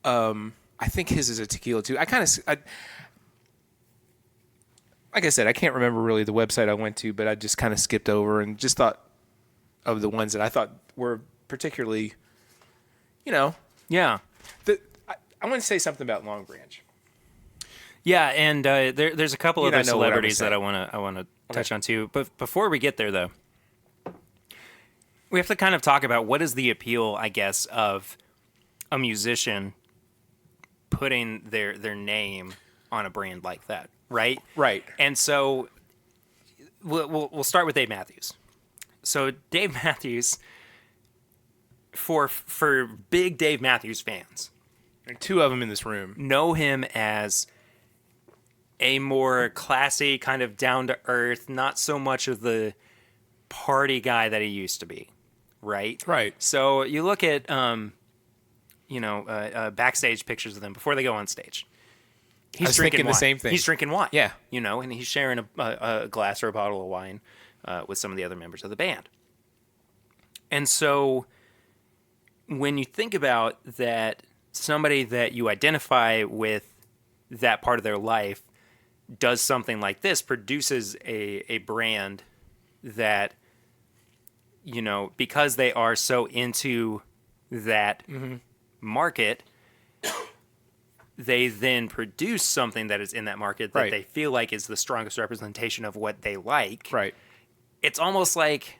I think his is a tequila too. Like I said, I can't remember really the website I went to, but I just kind of skipped over and just thought of the ones that I thought were particularly, Yeah. I want to say something about Long Branch. Yeah, and there's a couple You other don't know what I'm celebrities that saying. I want to touch on too. But before we get there, though, we have to kind of talk about what is the appeal, I guess, of a musician putting their name on a brand like that, right? Right. And so we'll start with Dave Matthews. So Dave Matthews, for big Dave Matthews fans, And two of them in this room. know him as a more classy, kind of down to earth, not so much of the party guy that he used to be, right? Right. So you look at backstage pictures of them before they go on stage. I was thinking the wine. same thing. He's drinking wine. Yeah. And he's sharing a glass or a bottle of wine with some of the other members of the band. And so when you think about that, somebody that you identify with that part of their life does something like this, produces a brand that, because they are so into that market, they then produce something that is in that market that Right. they feel like is the strongest representation of what they like. Right. It's almost like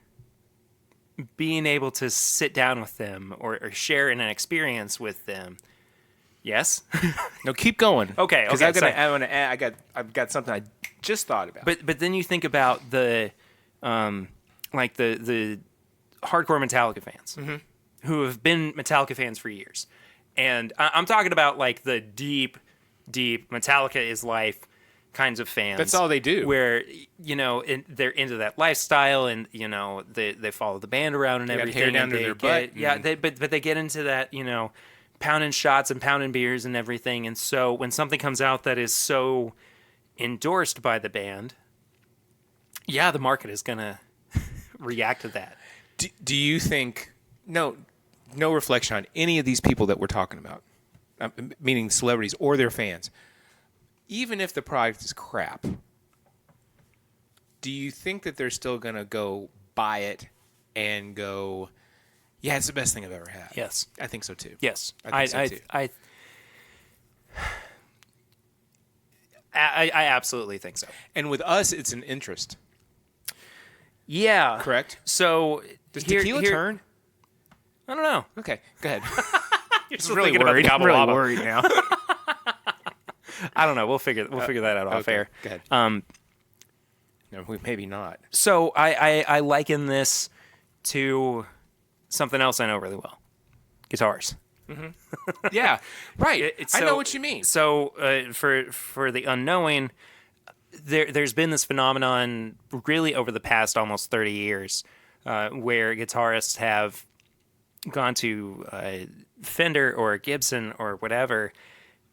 being able to sit down with them or share in an experience with them. Yes? No, keep going. Okay, Because sorry. I've got something I just thought about. But then you think about the the hardcore Metallica fans who have been Metallica fans for years. And I'm talking about like the deep Metallica is life kinds of fans. That's all they do. Where, they're into that lifestyle and, they follow the band around and They got everything. hair down and to they their get, butt. Yeah, but they get into that, pounding shots and pounding beers and everything. And so when something comes out that is so endorsed by the band, yeah, the market is going to react to that. Do you think no reflection on any of these people that we're talking about, meaning celebrities or their fans, even if the product is crap, do you think that they're still going to go buy it and go, yeah, it's the best thing I've ever had? Yes. I think so too. Yes. I think so too. I absolutely think so. And with us, it's an interest. Yeah. Correct? So Does tequila turn? I don't know. Okay, go ahead. You're I'm really worried. I'm really worried now. I don't know. We'll figure that out off Okay, air. go ahead. No, maybe not. So I liken this to something else I know really well: guitars. Yeah, right. I So- know what you mean. So for the unknowing, there's been this phenomenon really over the past almost 30 years where guitarists have gone to Fender or Gibson or whatever,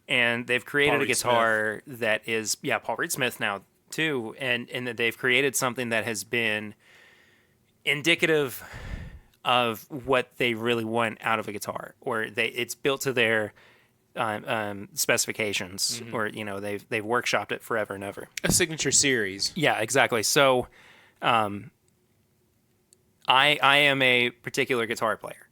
and they've created Paul a Reed guitar that is, Paul Reed Smith now too, and that they've created something that has been indicative of what they really want out of a guitar, or it's built to their specifications, or they've workshopped it forever and ever. A signature series. Yeah, exactly. So, I am a particular guitar player.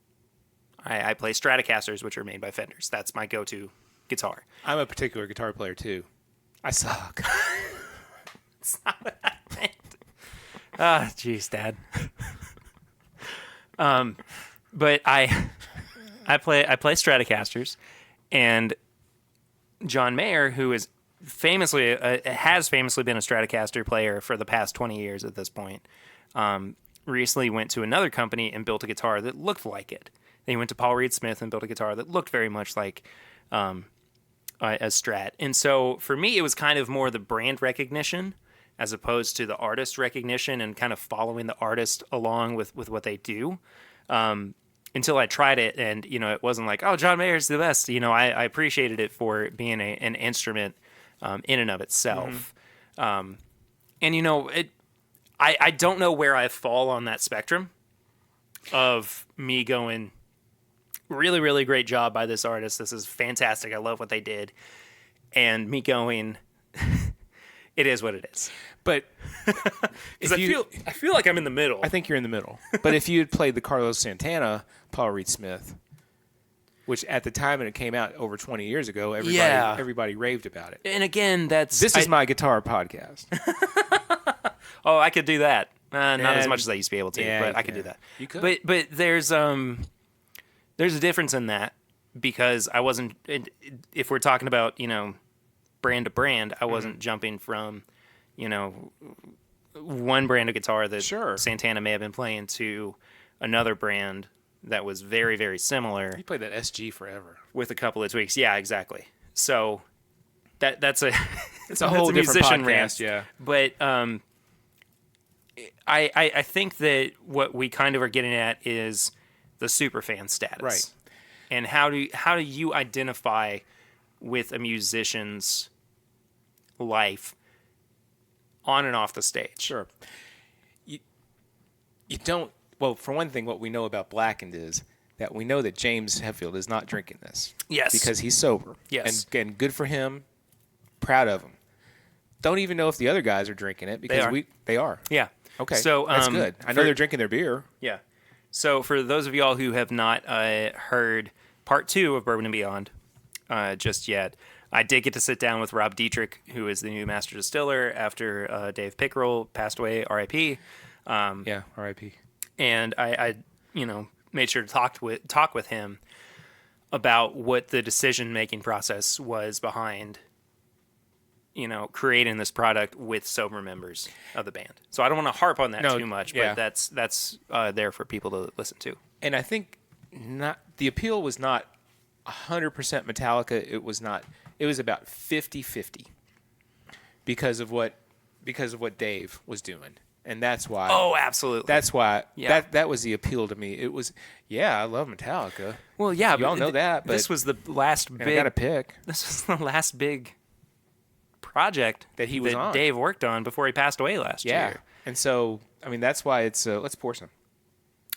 I play Stratocasters, which are made by Fenders. That's my go-to guitar. I'm a particular guitar player too. I suck. That's not what I meant. Ah, jeez, Dad. But I play Stratocasters, and John Mayer, who is has famously been a Stratocaster player for the past 20 years at this point, recently went to another company and built a guitar that looked like it. Then he went to Paul Reed Smith and built a guitar that looked very much like a Strat. And so for me, it was kind of more the brand recognition as opposed to the artist recognition and kind of following the artist along with what they do. Until I tried it, and it wasn't like, oh, John Mayer's the best. I appreciated it for being an instrument in and of itself. And I don't know where I fall on that spectrum of me going, really, really great job by this artist. This is fantastic. I love what they did. And me going, it is what it is. But I feel like I'm in the middle. I think you're in the middle. But if you had played the Carlos Santana, Paul Reed Smith, which at the time when it came out over 20 years ago, everybody raved about it. And again, this is my guitar podcast. Oh, I could do that. Not as much as I used to be able to, but I could do that. You could. But there's a difference in that, because I wasn't. If we're talking about brand to brand, I wasn't jumping from one brand of guitar that Santana may have been playing to another brand that was very, very similar. You played that SG forever with a couple of tweaks. Yeah, exactly. So that's it's a whole different musician podcast, rant. yeah. But I think that what we kind of are getting at is the superfan status, right? And how do you identify with a musician's life on and off the stage? Sure. You don't. Well, for one thing, what we know about Blackened is that we know that James Hetfield is not drinking this. Yes. Because he's sober. Yes. And good for him. Proud of him. Don't even know if the other guys are drinking it because they are. Yeah. Okay. So that's good. I know they're drinking their beer. Yeah. So for those of y'all who have not heard part 2 of Bourbon and Beyond just yet, I did get to sit down with Rob Dietrich, who is the new master distiller after Dave Pickerel passed away, R.I.P. Yeah, R.I.P. And I made sure to talk with him about what the decision-making process was behind, creating this product with sober members of the band. So I don't want to harp on that too much, but that's there for people to listen to. And I think the appeal was not 100% Metallica. It was about 50-50 because of what Dave was doing. And that's why. Oh, absolutely. That's why. Yeah. That was the appeal to me. It was, I love Metallica. Well, yeah, you all know that. But this was the last big. I got to pick. This was the last big project that he was on. Dave worked on before he passed away last year. And so, that's why it's. Let's pour some.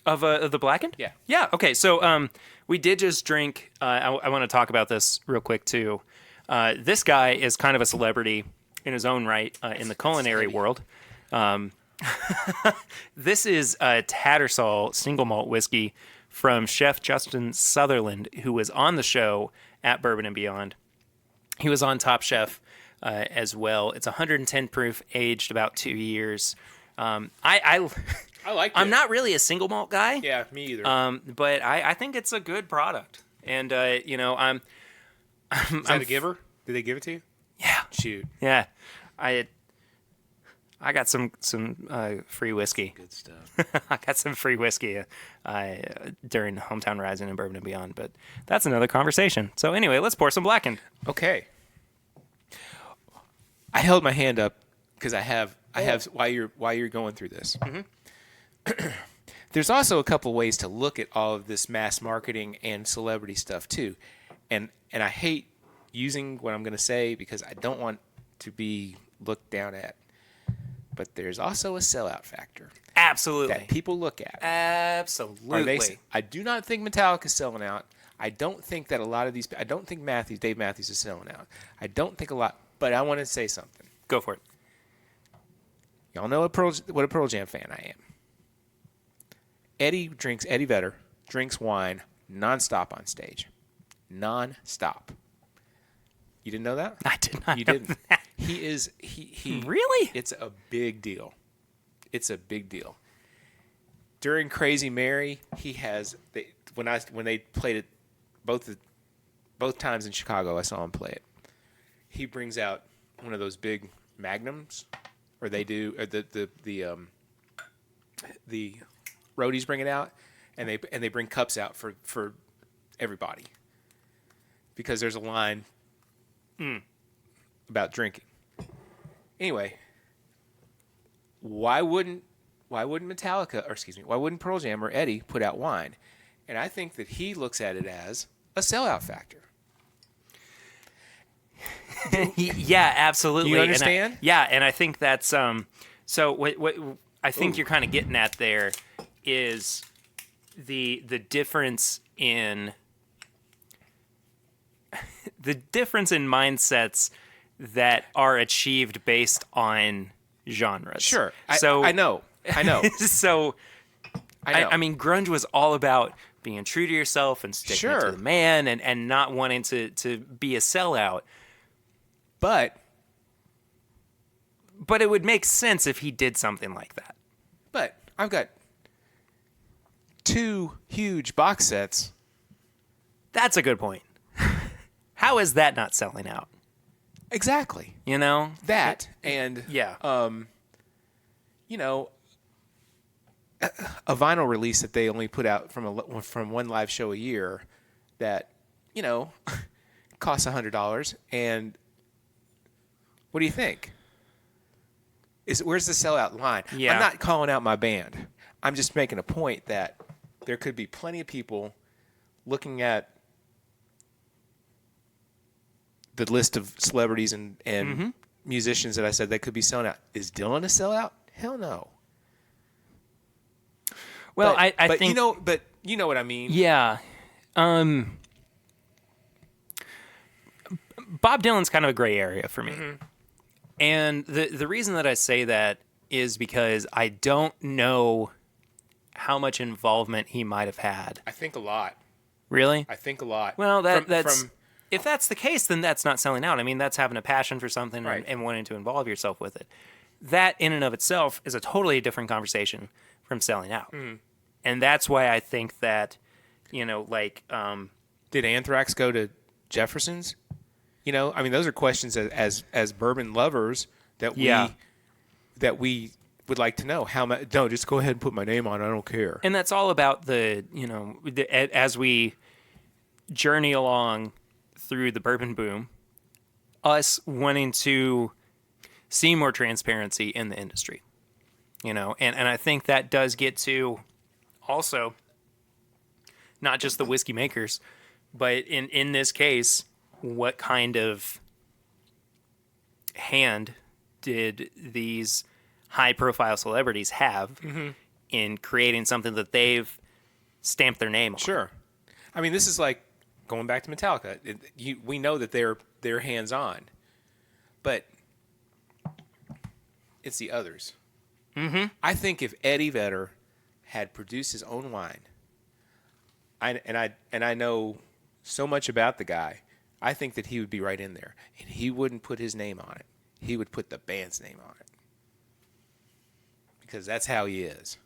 Of the Blackened? Yeah. Yeah. Okay. So we did just drink. I want to talk about this real quick too. This guy is kind of a celebrity in his own right in the culinary world. This is a Tattersall single malt whiskey from Chef Justin Sutherland, who was on the show at Bourbon and Beyond. He was on Top Chef as well. It's 110 proof, aged about 2 years. I like it. I'm not really a single malt guy. Yeah, me either. But I think it's a good product. And, I'm a giver? Did they give it to you? Yeah. Shoot. Yeah. I got some free whiskey. Good stuff. I got some free whiskey during Hometown Rising and Bourbon and Beyond, but that's another conversation. So anyway, let's pour some Blackened. Okay. I held my hand up because I have while you're going through this. Mm-hmm. There's also a couple ways to look at all of this mass marketing and celebrity stuff too, and I hate using what I'm going to say because I don't want to be looked down at. But there's also a sellout factor. Absolutely. That people look at. Absolutely. I do not think Metallica's selling out. I don't think that a lot of these. I don't think Dave Matthews is selling out. I don't think a lot. But I want to say something. Go for it. Y'all know what a Pearl Jam fan I am. Eddie Vedder drinks wine nonstop on stage. Nonstop. You didn't know that? I did not You know didn't. that. He Really? It's a big deal. It's a big deal. During Crazy Mary, he has when they played it both times in Chicago, I saw him play it. He brings out one of those big magnums, or they do, or the roadies bring it out, and they bring cups out for everybody, because there's a line about drinking. Anyway, why wouldn't Metallica, or excuse me, why wouldn't Pearl Jam or Eddie put out wine? And I think that he looks at it as a sellout factor. Yeah, absolutely. You understand? And I think that's so what I think you're kind of getting at there is the difference in mindsets that are achieved based on genres. Sure. So I know. So I know. I mean, grunge was all about being true to yourself and sticking it to the man and not wanting to be a sellout. But it would make sense if he did something like that. But I've got 2 huge box sets. That's a good point. How is that not selling out? Exactly. You know? That and yeah. You know, a vinyl release that they only put out from one live show a year that, you know, costs $100. And what do you think? Where's the sellout line? Yeah. I'm not calling out my band. I'm just making a point that there could be plenty of people looking at the list of celebrities and musicians that I said that could be selling out. Is Dylan a sellout? Hell no. Well, I think you know what I mean. Yeah. Bob Dylan's kind of a gray area for me. Mm-hmm. And the reason that I say that is because I don't know how much involvement he might have had. I think a lot. Really? I think a lot. Well, if that's the case, then that's not selling out. I mean, that's having a passion for something and wanting to involve yourself with it. That in and of itself is a totally different conversation from selling out. Mm. And that's why I think that, you know, like... Did Anthrax go to Jefferson's? You know, I mean, those are questions as bourbon lovers that we would like to know. How much? No, just go ahead and put my name on it. I don't care. And that's all about as we journey along through the bourbon boom, us wanting to see more transparency in the industry. You know, and I think that does get to also not just the whiskey makers, but in this case, what kind of hand did these high-profile celebrities have in creating something that they've stamped their name on? Sure. I mean, this is like going back to Metallica. We know that they're hands-on, but it's the others. Mm-hmm. I think if Eddie Vedder had produced his own wine, I know so much about the guy, I think that he would be right in there. And he wouldn't put his name on it. He would put the band's name on it. Because that's how he is.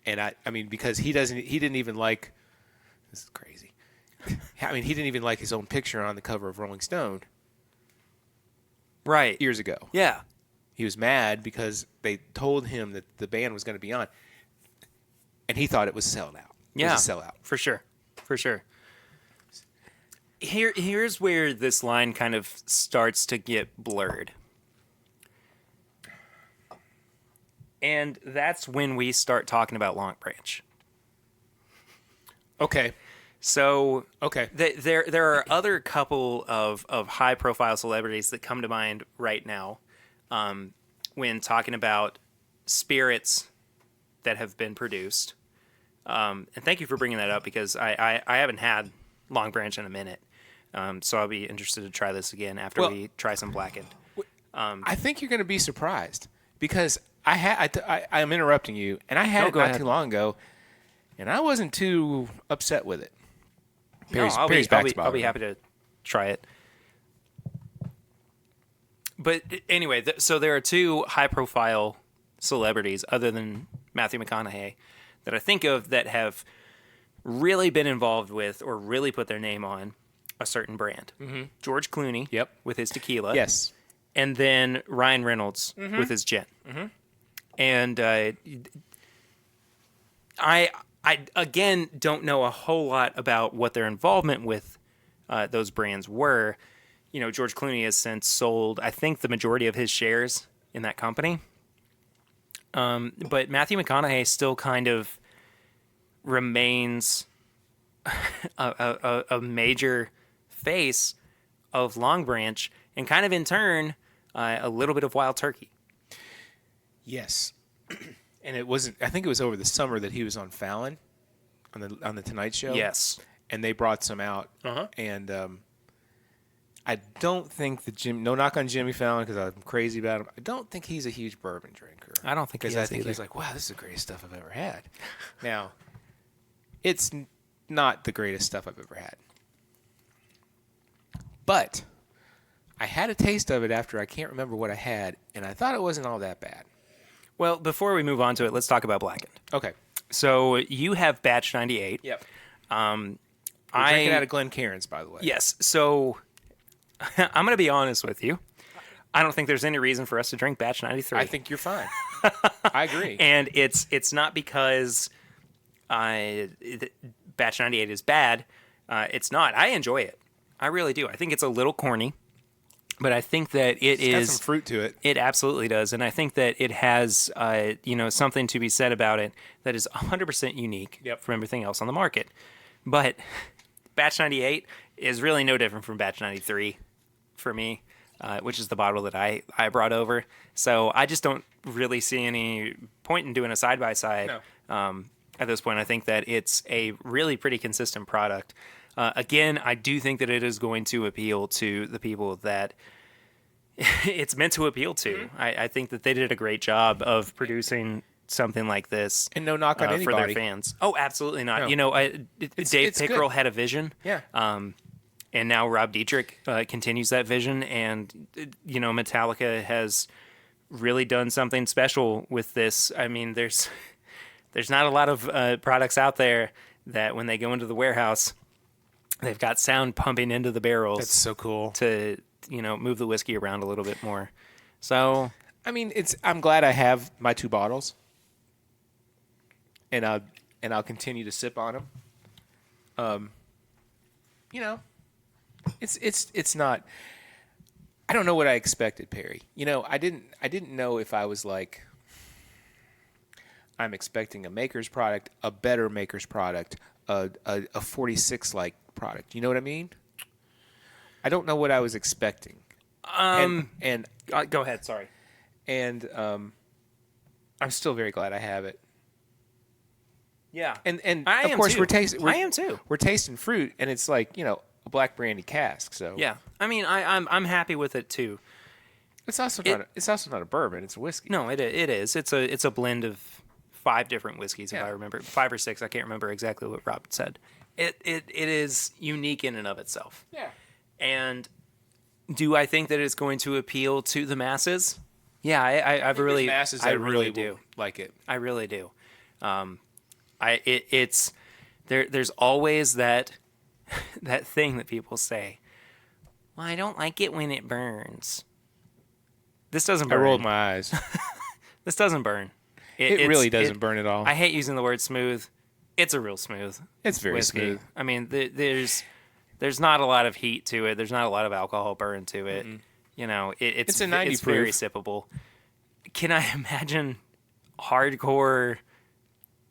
And I mean, because he didn't even like, this is crazy. I mean, he didn't even like his own picture on the cover of Rolling Stone. Right. Years ago. Yeah. He was mad because they told him that the band was going to be on. And he thought it was selling out. It was a sellout. For sure. For sure. Here's where this line kind of starts to get blurred. And that's when we start talking about Long Branch. Okay. So okay, there are other couple of high profile celebrities that come to mind right now when talking about spirits that have been produced. And thank you for bringing that up because I haven't had Long Branch in a minute. So I'll be interested to try this again after we try some blackened. I think you're going to be surprised because I'm interrupting you, and I had it not too long ago. and I wasn't too upset with it. Perry's I'll back's be bothering me. happy to try it. But anyway, so there are two high-profile celebrities other than Matthew McConaughey that I think of that have really been involved with or really put their name on a certain brand. Mm-hmm. George Clooney, Yep. with his tequila. Yes. And then Ryan Reynolds with his gin. Mm-hmm. And I again don't know a whole lot about what their involvement with those brands were. You know, George Clooney has since sold, I think, the majority of his shares in that company. But Matthew McConaughey still kind of remains a major face of Long Branch, and kind of in turn a little bit of Wild Turkey. Yes. And it wasn't. I think it was over the summer that he was on Fallon, on the Tonight Show. Yes. And they brought some out. Uh-huh. And I don't think that no knock on Jimmy Fallon because I'm crazy about him. I don't think he's a huge bourbon drinker. I don't think he is I think either. he's like, wow, this is the greatest stuff I've ever had. Now, it's not the greatest stuff I've ever had. But I had a taste of it after I can't remember what I had, and I thought it wasn't all that bad. Well, before we move on to it, let's talk about Blackened. Okay. So you have Batch 98. Yep. We're drinking out of Glencairn's, by the way. Yes. So I'm going to be honest with you. I don't think there's any reason for us to drink Batch 93. I think you're fine. I agree. And it's not because Batch 98 is bad. It's not. I enjoy it. I really do. I think it's a little corny, but I think that It's got some fruit to it. It absolutely does, and I think that it has something to be said about it that is 100% unique from everything else on the market. But Batch 98 is really no different from Batch 93 for me, which is the bottle that I brought over. So I just don't really see any point in doing a side-by-side. No. At this point, I think that it's a really pretty consistent product. Again, I do think that it is going to appeal to the people that it's meant to appeal to. Mm-hmm. I think that they did a great job of producing something like this. And no knock on anybody. For their fans. Oh, absolutely not. No. You know, Dave Pickerel had a vision. Yeah. And now Rob Dietrich continues that vision. And, Metallica has really done something special with this. I mean, there's not a lot of products out there that when they go into the warehouse, they've got sound pumping into the barrels. That's so cool. To, move the whiskey around a little bit more. So, I mean, I'm glad I have my 2 bottles. And I'll continue to sip on them. It's not. I don't know what I expected, Perry. I didn't know if I was like, I'm expecting a Maker's product, a better Maker's product, a 46 like product. You know what I mean? I don't know what I was expecting. And go ahead. Sorry. And I'm still very glad I have it. Yeah. And I of am course too. I am too. We're tasting fruit, and it's like a black brandy cask. So yeah. I mean, I'm happy with it too. It's also not a bourbon. It's a whiskey. No, it is. It's a blend of 5 different whiskeys, if I remember. 5 or 6. I can't remember exactly what Rob said. It is unique in and of itself. Yeah. And do I think that it's going to appeal to the masses? Yeah, I really, masses I that really do like it. I really do. It's there's always that thing that people say. Well, I don't like it when it burns. This doesn't burn. I rolled my eyes. This doesn't burn. It really doesn't burn at all. I hate using the word smooth. It's a real smooth. It's very whiskey. smooth. I mean, there's not a lot of heat to it. There's not a lot of alcohol burn to it. Mm-hmm. It's a 90 it's proof. very sippable. Can I imagine hardcore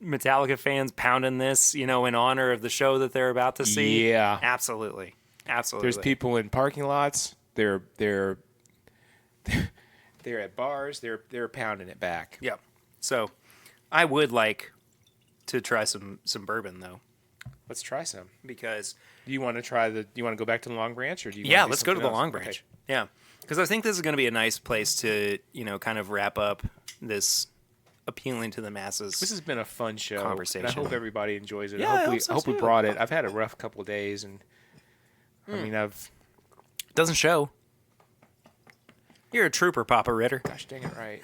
Metallica fans pounding this, in honor of the show that they're about to see? Yeah. Absolutely. There's people in parking lots. They're at bars. They're pounding it back. Yep. So, I would like to try some bourbon though. Let's try some. Because do you want to go back to the Long Branch, or do you? Yeah, let's go to the Long Branch. Okay. Yeah, because I think this is going to be a nice place to kind of wrap up this appealing to the masses. This has been a fun show. Conversation. And I hope everybody enjoys it. Yeah, I I hope we too. brought it. I've had a rough couple of days, and I mean, Doesn't show. You're a trooper, Papa Ritter. gosh dang it, right.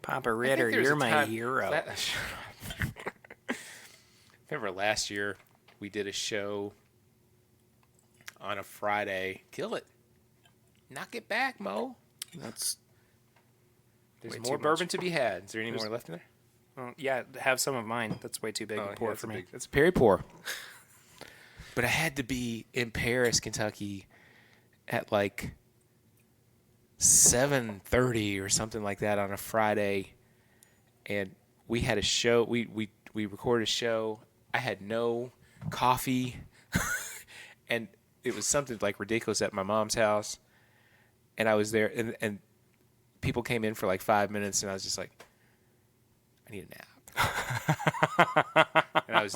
Papa Ritter, you're my hero. Remember last year we did a show on a Friday. Kill it. Knock it back, Mo. That's There's way more too bourbon to be had. Is there any more left in there? well, yeah. Have some of mine. That's way too big to pour for me. That's very poor. But I had to be in Paris, Kentucky at like 7:30 or something like that on a Friday, and we had a show. We recorded a show. I had no coffee, and it was something like ridiculous at my mom's house. And I was there, and people came in for like 5 minutes, and I was just like, I need a nap. And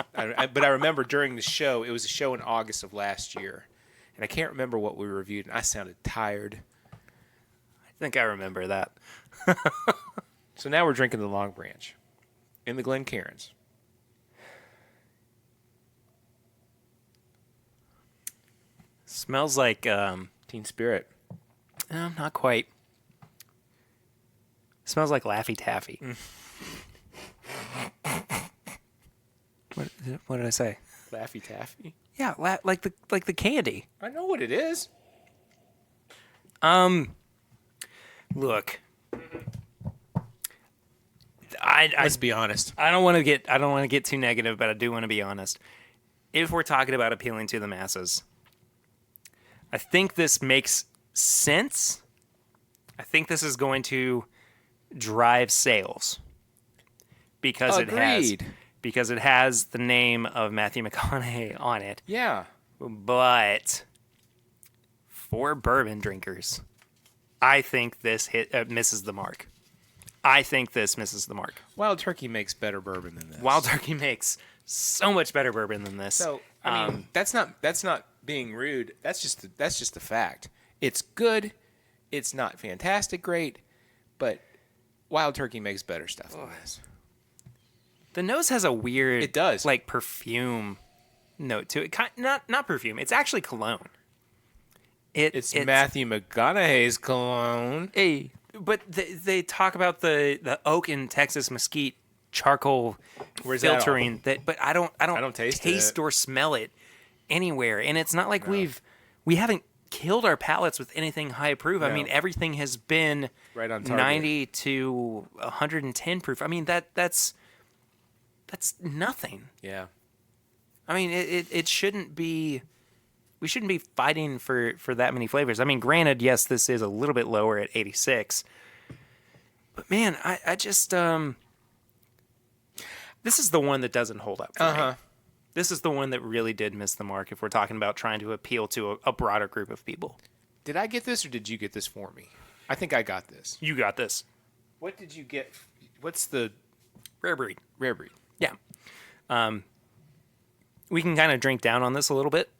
but I remember during the show, it was a show in August of last year, and I can't remember what we reviewed, and I sounded tired. I think I remember that. So now we're drinking the Long Branch in the Glencairns. Smells like Teen Spirit. not quite. Smells like Laffy Taffy. What did I say? Laffy Taffy. Yeah, like the candy. I know what it is. Look, Let's be honest. I don't want to get too negative, but I do want to be honest. If we're talking about appealing to the masses, I think this makes sense. I think this is going to drive sales because Agreed. it has the name of Matthew McConaughey on it. Yeah. But for bourbon drinkers, I think this misses the mark. I think this misses the mark. Wild Turkey makes better bourbon than this. Wild Turkey makes so much better bourbon than this. So I mean, that's not being rude. That's just the fact. It's good. It's not fantastic, great, but Wild Turkey makes better stuff than this. The nose has a weird, It does. like perfume note to it. Not perfume. It's actually cologne. It's Matthew McConaughey's cologne. Hey, but they talk about the oak and Texas mesquite charcoal Where's that filtering but I don't taste taste it. or smell it anywhere. And it's not like we haven't killed our palates with anything high proof. No. I mean, everything has been Right on target. 90 to 110 proof. I mean, that's nothing. Yeah. I mean, it shouldn't be. We shouldn't be fighting for that many flavors. I mean, granted, yes, this is a little bit lower at 86, but man, I just this is the one that doesn't hold up for me. This is the one that really did miss the mark if we're talking about trying to appeal to a broader group of people. Did I get this or did you get this for me? I think I got this. You got this. What did you get? What's the Rare breed. rare breed? Yeah. We can kind of drink down on this a little bit,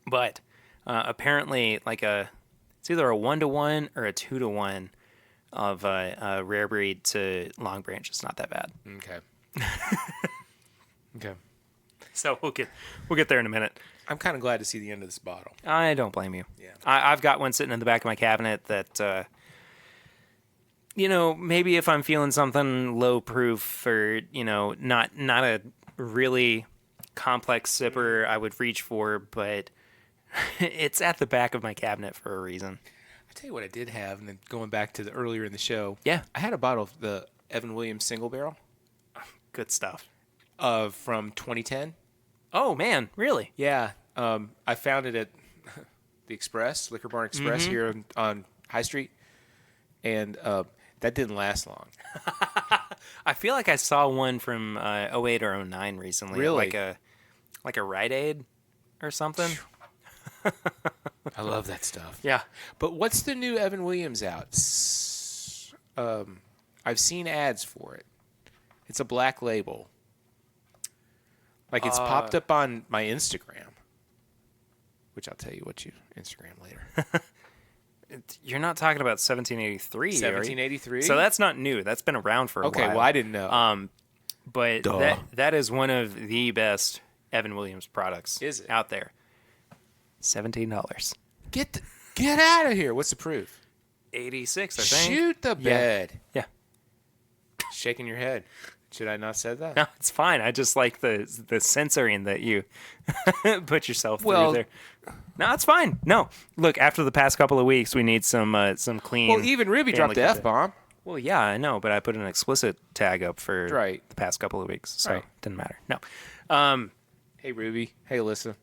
but apparently, it's either a 1-to-1 or a 2-to-1 of a rare breed to Long Branch. It's not that bad. Okay. Okay. So we'll get there in a minute. I'm kind of glad to see the end of this bottle. I don't blame you. Yeah. I've got one sitting in the back of my cabinet that, maybe if I'm feeling something low proof or, not a really complex sipper I would reach for, but it's at the back of my cabinet for a reason. I tell you what I did have, and then going back to the earlier in the show. Yeah. I had a bottle of the Evan Williams single barrel Good stuff. from 2010. Oh, man, really? Yeah. I found it at the Express, Liquor Barn Express here on High Street. And that didn't last long. I feel like I saw one from 08 or 09 recently. Really? Like a Rite Aid or something. I love that stuff. Yeah. But what's the new Evan Williams out? I've seen ads for it. It's a black label. Like it's popped up on my Instagram, which I'll tell you what you Instagram later. you're not talking about 1783, are you? 1783. So that's not new. That's been around for a while. Okay, well, I didn't know. But that is one of the best Evan Williams products Is it? out there. $17. Get out of here. What's the proof? 86, I think. Shoot the bed. Yeah. Shaking your head. Should I not said that? No, it's fine. I just like the censoring that you put yourself Well- through there. No, it's fine. No, look. After the past couple of weeks, we need some clean. Well, even Ruby dropped the family F-bomb. Well, yeah, I know, but I put an explicit tag up for Right. the past couple of weeks, so Right. it didn't matter. No. Hey, Ruby. Hey, Alyssa.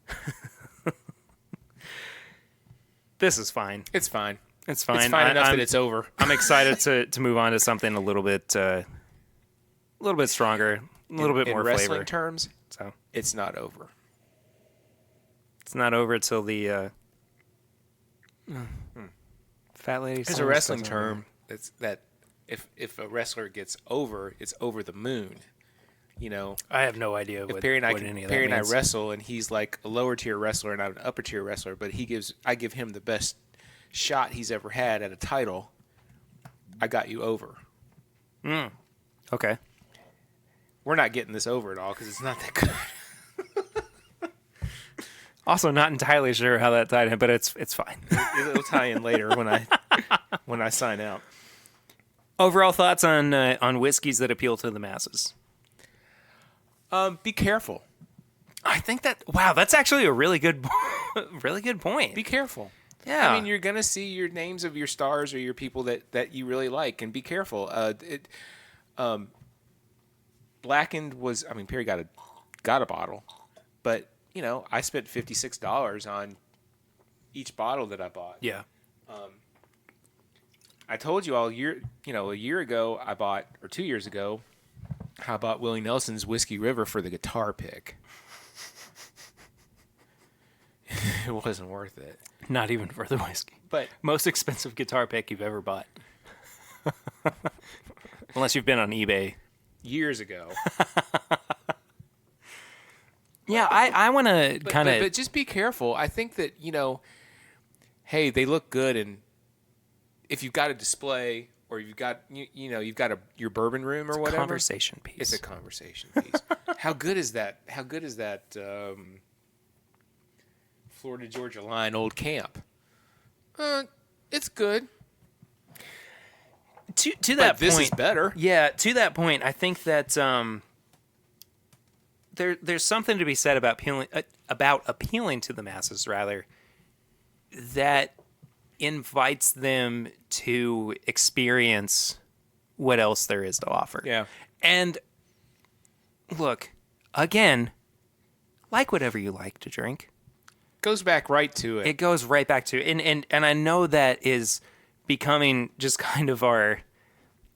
This is fine. It's fine. It's fine. It's fine enough that it's over. I'm excited to move on to something a little bit stronger, a little bit more in wrestling flavor. terms, So it's not over. it's not over until the fat lady. There's a wrestling term that if a wrestler gets over, it's over the moon. You know, I have no idea if what Perry and I any of that Perry and I means. wrestle, and he's like a lower tier wrestler and I'm an upper tier wrestler, but I give him the best shot he's ever had at a title. I got you over. Okay. We're not getting this over at all because it's not that good. Also, not entirely sure how that tied in, but it's fine. It'll tie in later when I sign out. Overall thoughts on whiskeys that appeal to the masses? Be careful. I think that's actually a really good point. Be careful. Yeah. I mean, you're gonna see your names of your stars or your people that you really like, and be careful. Blackened was. I mean, Perry got a bottle, but you know, I spent $56 on each bottle that I bought. Yeah. I told you all a year ago I bought, or 2 years ago, I bought Willie Nelson's Whiskey River for the guitar pick. It wasn't worth it. Not even for the whiskey. But Most expensive guitar pick you've ever bought. Unless you've been on eBay. years ago. Yeah, I want to kind But of... just be careful. I think that, hey, they look good, and if you've got a display or you've got you've got your bourbon room or whatever, conversation piece. it's a conversation piece. How good is that? Florida Georgia line Old Camp? It's good. To But that this point, is better. Yeah, to that point, I think that there's something to be said about appealing to the masses, rather, that invites them to experience what else there is to offer. Yeah. And look, again, like whatever you like to drink. Goes back right to it. It goes right back to and I know that is becoming just kind of our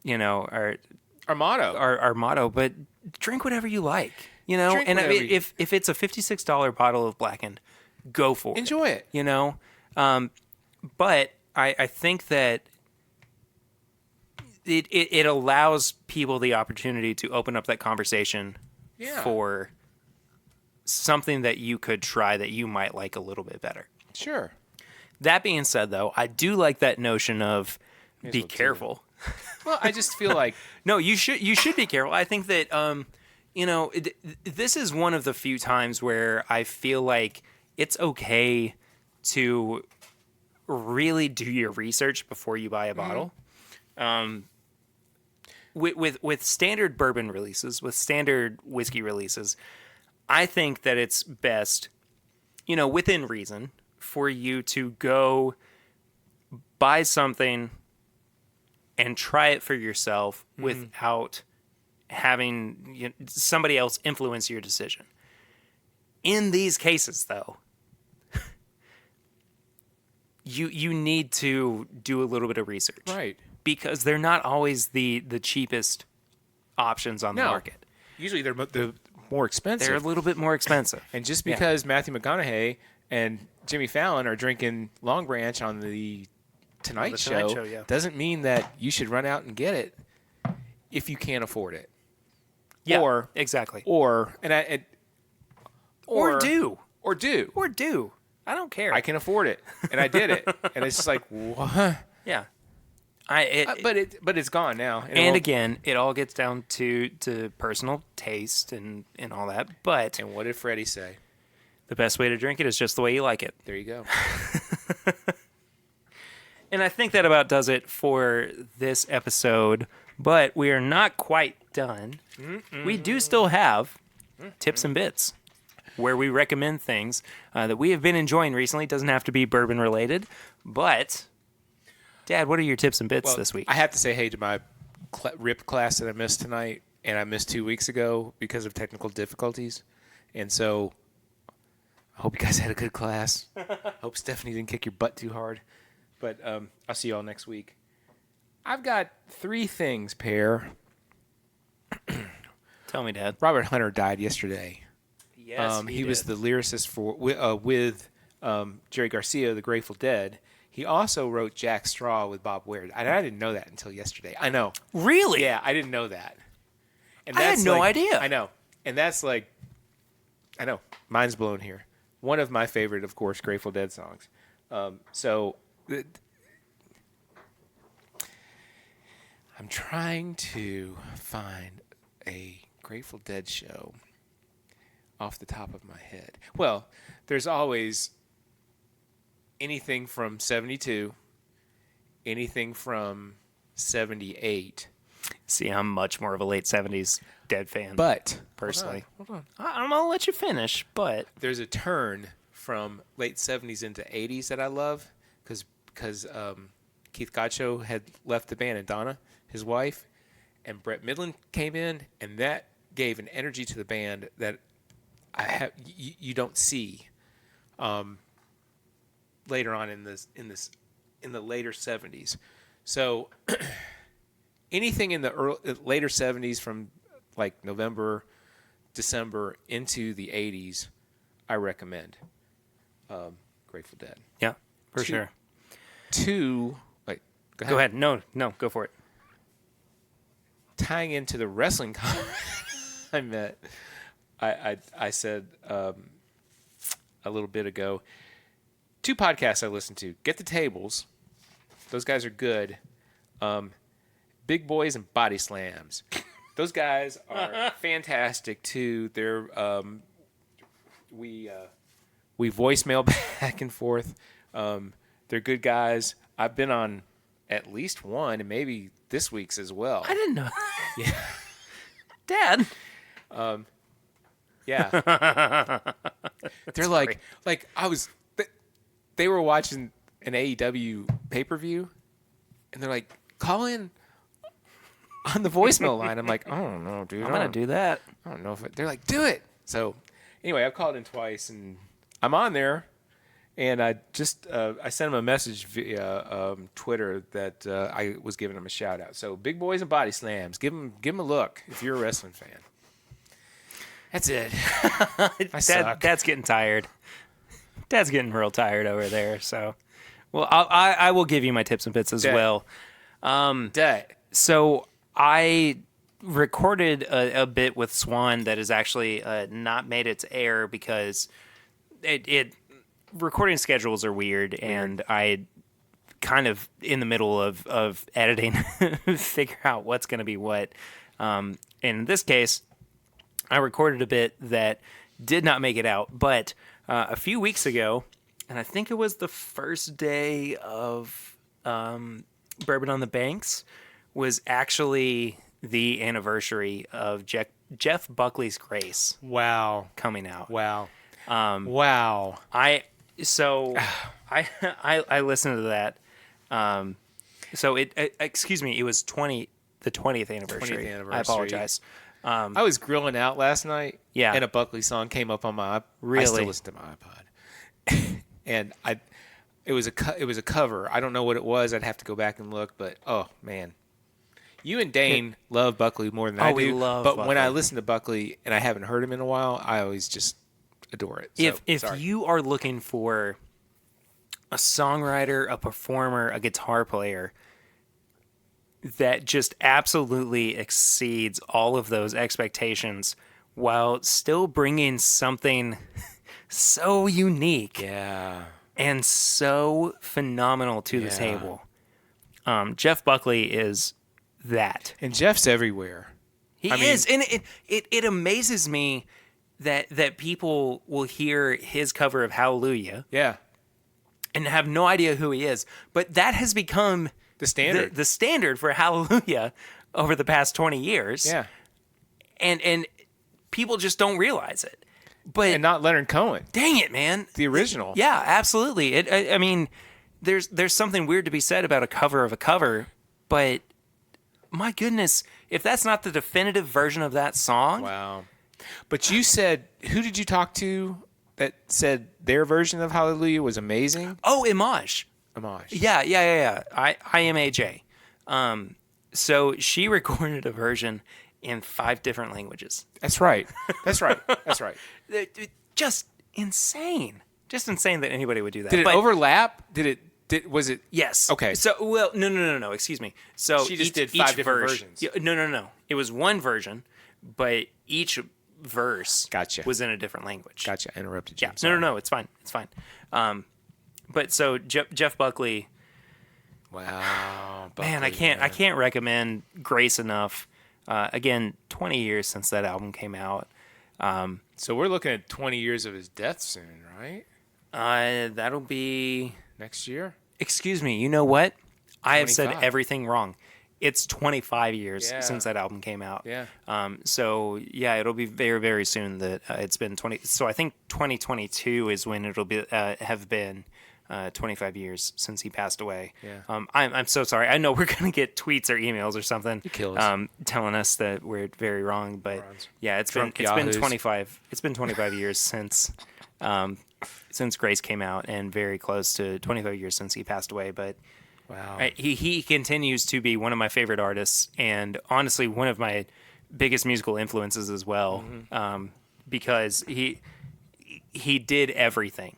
Our motto. our motto, but drink whatever you like, Drink and whatever you- if it's a $56 bottle of Blackened, go for it. Enjoy it. But I think that it allows people the opportunity to open up that conversation Yeah. for something that you could try that you might like a little bit better. Sure. That being said, though, I do like that notion of as be well do it. careful. Well, I just feel like No, you should be careful. I think that this is one of the few times where I feel like it's okay to really do your research before you buy a bottle. With standard bourbon releases, with standard whiskey releases, I think that it's best, within reason, for you to go buy something and try it for yourself without having somebody else influence your decision. In these cases, though, you need to do a little bit of research. right. Because they're not always the cheapest options on the No. market. Usually they're more expensive. They're a little bit more expensive. And just because Matthew McConaughey and Jimmy Fallon are drinking Long Branch on the Tonight Show, yeah. doesn't mean that you should run out and get it if you can't afford it. Yeah, Or exactly. Or Or do. Or do. Or do. I don't care. I can afford it, and I did it, and it's just like what? Yeah. But it's gone now. And again, it all gets down to personal taste and all that. But And what did Freddie say? the best way to drink it is just the way you like it. There you go. And I think that about does it for this episode. But we are not quite done. We do still have tips and bits where we recommend things that we have been enjoying recently. It doesn't have to be bourbon related, but Dad, what are your tips and bits this week? I have to say hey to my RIP class that I missed tonight, and I missed 2 weeks ago because of technical difficulties. And so I hope you guys had a good class. Hope Stephanie didn't kick your butt too hard. But I'll see you all next week. I've got 3 things, Pear. Tell me, Dad. Robert Hunter died yesterday. Yes, he was the lyricist for with Jerry Garcia, the Grateful Dead. He also wrote Jack Straw with Bob Weir. And I didn't know that until yesterday. I know. Really? Yeah, I didn't know that. And I had no idea. I know. And that's like, I know. Mind's blown here. One of my favorite, of course, Grateful Dead songs. I'm trying to find a Grateful Dead show off the top of my head. Well, there's always anything from 72, anything from 78. See, I'm much more of a late 70s Dead fan. But, personally. hold on. I'm going to let you finish, but There's a turn from late 70s into 80s that I love because Keith Gotcho had left the band, and Donna, his wife, and Brett Midland came in, and that gave an energy to the band that you don't see later on in the later 70s. So anything in the later 70s from like November, December into the 80s, I recommend. Grateful Dead. yeah, for sure. Go Go ahead. No, go for it. Tying into the wrestling I met, I said a little bit ago, 2 podcasts I listen to. Get the Tables. Those guys are good. Big Boys and Body Slams. Those guys are fantastic too. They're we voicemail back and forth. They're good guys. I've been on at least one, and maybe this week's as well. I didn't know. Yeah. Dad. Yeah. They're like I was. They were watching an AEW pay-per-view, and they're like, call in on the voicemail line. I'm like, I don't know, dude. I'm going to do that. I don't know if they're like, do it. So anyway, I've called in twice, and I'm on there. And I just I sent him a message via Twitter that I was giving him a shout out. So Big Boys and Body Slams, give him a look if you're a wrestling fan. That's it. I suck. Dad's getting tired. Dad's getting real tired over there. So, well, I will give you my tips and bits as well. So I recorded a bit with Swan that has actually not made it to air because it recording schedules are weird, and I kind of in the middle of editing figure out what's going to be what. In this case, I recorded a bit that did not make it out, but a few weeks ago, and I think it was the first day of Bourbon on the Banks, was actually the anniversary of Jeff Buckley's Grace. Wow. Coming out. Wow. Wow. I listened to that. So excuse me, it was the 20th anniversary. 20th anniversary. I apologize. I was grilling out last night. Yeah. And a Buckley song came up on my iPod. Really? I still listen to my iPod. And it was a cover. I don't know what it was. I'd have to go back and look, but oh man. You and Dane love Buckley more than I do. We love but Buckley. when I listen to Buckley and I haven't heard him in a while, I always just adore it. So, If you are looking for a songwriter, a performer, a guitar player that just absolutely exceeds all of those expectations while still bringing something so unique Yeah. and so phenomenal to the Yeah. table. Jeff Buckley is that. And Jeff's everywhere. He is, and it amazes me that people will hear his cover of Hallelujah Yeah. and have no idea who he is. But that has become The standard. the standard for Hallelujah over the past 20 years. Yeah. And people just don't realize it. But And not Leonard Cohen, dang it, man. the original. Yeah, absolutely. I mean, there's something weird to be said about a cover of a cover, but my goodness, if that's not the definitive version of that song. Wow. But you said, who did you talk to that said their version of Hallelujah was amazing? Oh, Image. Homage. Yeah. I am AJ. So she recorded a version in 5 different languages. That's right. That's right. That's right. Just insane. Just insane that anybody would do that. Did it But overlap? Was it? yes. Okay. So, well, no. Excuse me. So She just did 5 different versions. Yeah, no. It was one version, but each verse Gotcha. was in a different language. Gotcha. I interrupted you. Yeah. I'm sorry. No. It's fine. But so Jeff Buckley, Wow. man, Buckley, I can't recommend Grace enough. Again, 20 years since that album came out. So we're looking at 20 years of his death soon, right? That'll be. Next year? Excuse me. You know what? I have said 25. everything wrong. It's 25 years Yeah. since that album came out. Yeah. So yeah, it'll be very, very soon that it's been 20. So I think 2022 is when it'll be have been 25 years since he passed away. Yeah. I'm so sorry. I know we're gonna get tweets or emails or something. You kill us. Telling us that we're very wrong, but Morons. yeah, it's Drunk been yahoos. 25. It's been 25 years since Grace came out, and very close to 25 years since he passed away. But Wow. he continues to be one of my favorite artists, and honestly, one of my biggest musical influences as well, because he did everything.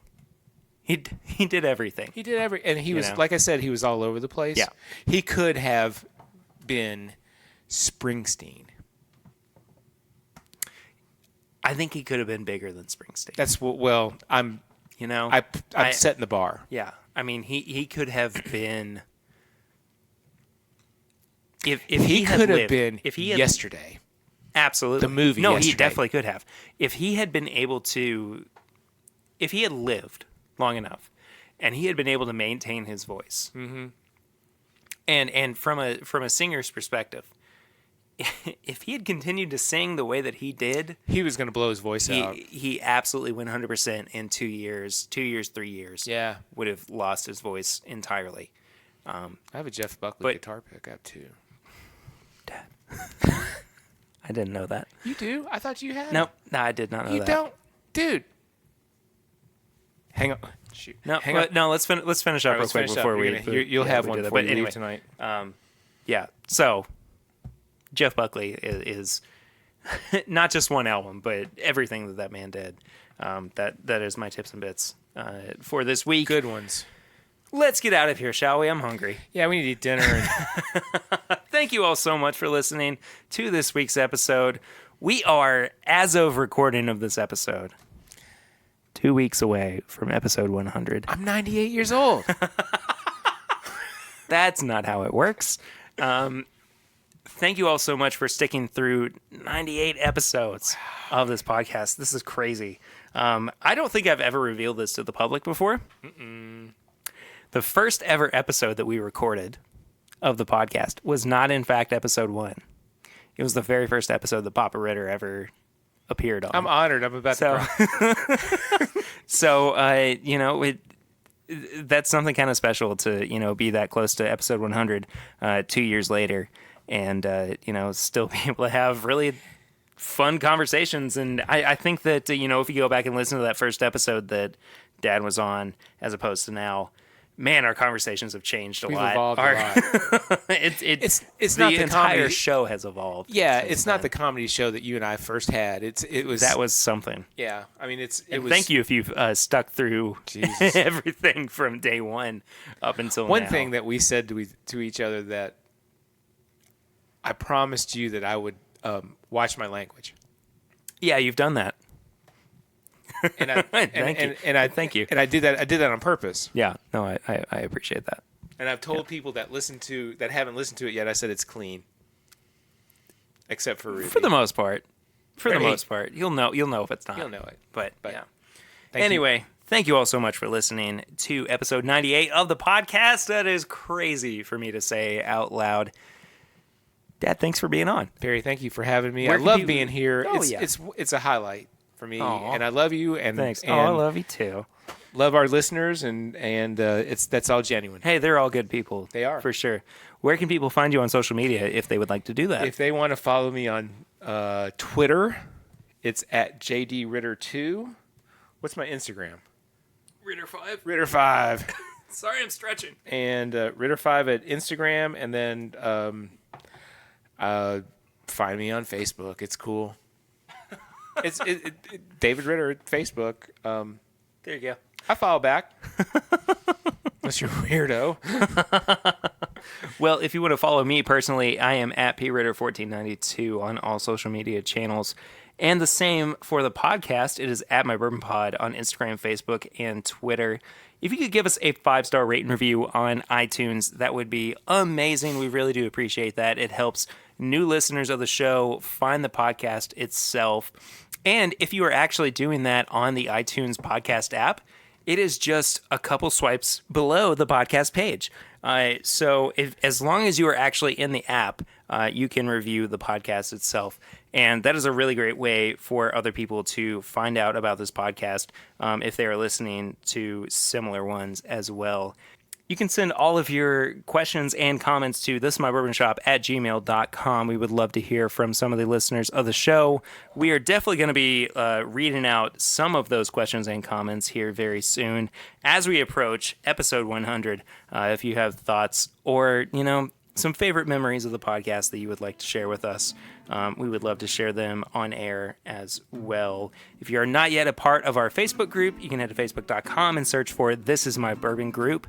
He did everything. He did and he was, know? like I said, he was all over the place. Yeah. He could have been Springsteen. I think he could have been bigger than Springsteen. That's what, well, I'm setting the bar. Yeah, I mean, he could have been. If He had could have lived- been if he had, yesterday. absolutely the movie No, he Yesterday. definitely could have. If he had been able to, if he had lived long enough, and he had been able to maintain his voice, and from a singer's perspective, if he had continued to sing the way that he did, He was going to blow his voice out. he absolutely 100% in 3 years, Yeah. would have lost his voice entirely. I have a Jeff Buckley But- guitar pickup too. I didn't know that. You do? I thought you had. No, I did not know You that. don't, dude. Hang on. Shoot. No, hang on. no. Let's finish up All right, real let's quick finish up. before You're we. gonna- you'll have we one do that. before But you leave anyway, tonight. yeah. So, Jeff Buckley is not just one album, but everything that man did. That is my tips and bits for this week. Good ones. Let's get out of here, shall we? I'm hungry. Yeah, we need to eat dinner. And Thank you all so much for listening to this week's episode. We are, as of recording of this episode, 2 weeks away from episode 100. I'm 98 years old. That's not how it works. Thank you all so much for sticking through 98 episodes of this podcast. This is crazy. I don't think I've ever revealed this to the public before. The first ever episode that we recorded of the podcast was not, in fact, episode 1. It was the very first episode that Papa Ritter ever appeared on. I'm honored. I'm about to cry. So, that's something kind of special to, be that close to episode 100 2 years later, and, still be able to have really fun conversations. And I think that, if you go back and listen to that first episode that Dad was on, as opposed to now, man, our conversations have changed a We've lot. evolved a lot. It's not the the entire comedy- show has evolved. Yeah, since it's not the then. comedy show that you and I first had. It was That was something. Yeah, I mean it And was. thank you if you've stuck through Jesus. everything from day one up until One now. thing that we said to each other that I promised you that I would watch my language. Yeah, you've done that. And I Thank you. And I did that on purpose. Yeah, no, I appreciate that. And I've told people that haven't listened to it yet. I said it's clean, except for Ruby. For the most part. Right. Most part, you'll know if it's not. You'll know it. But yeah. Anyway, Thank you all so much for listening to episode 98 of the podcast. That is crazy for me to say out loud. Dad, thanks for being on. Perry, thank you for having me. Where I can love people- being here. Oh, It's a highlight for me, Aw. and I love you. And Thanks. And I love you too. love our listeners, and that's all genuine. Hey, they're all good people. They are. For sure. Where can people find you on social media if they would like to do that? If they want to follow me on Twitter, it's at JDRitter2. What's my Instagram? Ritter5. Ritter5. Sorry, I'm stretching. And Ritter5 at Instagram, and then find me on Facebook. It's cool. It's David Ritter at Facebook. There you go. I follow back. Unless you're a weirdo. Well, if you want to follow me personally, I am at pritter1492 on all social media channels. And the same for the podcast. It is at My Bourbon Pod on Instagram, Facebook, and Twitter. If you could give us a 5-star rate and review on iTunes, that would be amazing. We really do appreciate that. It helps new listeners of the show find the podcast itself. And if you are actually doing that on the iTunes podcast app, it is just a couple swipes below the podcast page. So as long as you are actually in the app, you can review the podcast itself. And that is a really great way for other people to find out about this podcast if they are listening to similar ones as well. You can send all of your questions and comments to thisismybourbonshop@gmail.com. We would love to hear from some of the listeners of the show. We are definitely going to be reading out some of those questions and comments here very soon as we approach episode 100. If you have thoughts or, some favorite memories of the podcast that you would like to share with us, we would love to share them on air as well. If you are not yet a part of our Facebook group, you can head to facebook.com and search for This Is My Bourbon Group.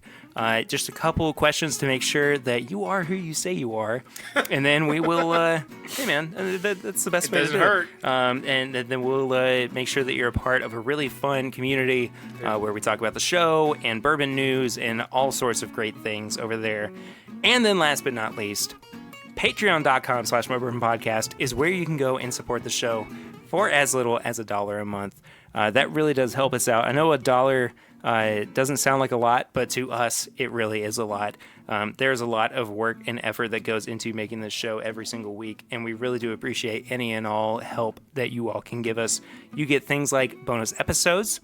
Just a couple of questions to make sure that you are who you say you are. And then we will, hey man, that's the best way to do it. It doesn't hurt. And then we'll make sure that you're a part of a really fun community where we talk about the show and bourbon news and all sorts of great things over there. And then last but not least, patreon.com/mybourbonpodcast is where you can go and support the show for as little as $1 a month. That really does help us out. I know $1 doesn't sound like a lot, but to us, it really is a lot. There's a lot of work and effort that goes into making this show every single week, and we really do appreciate any and all help that you all can give us. You get things like bonus episodes.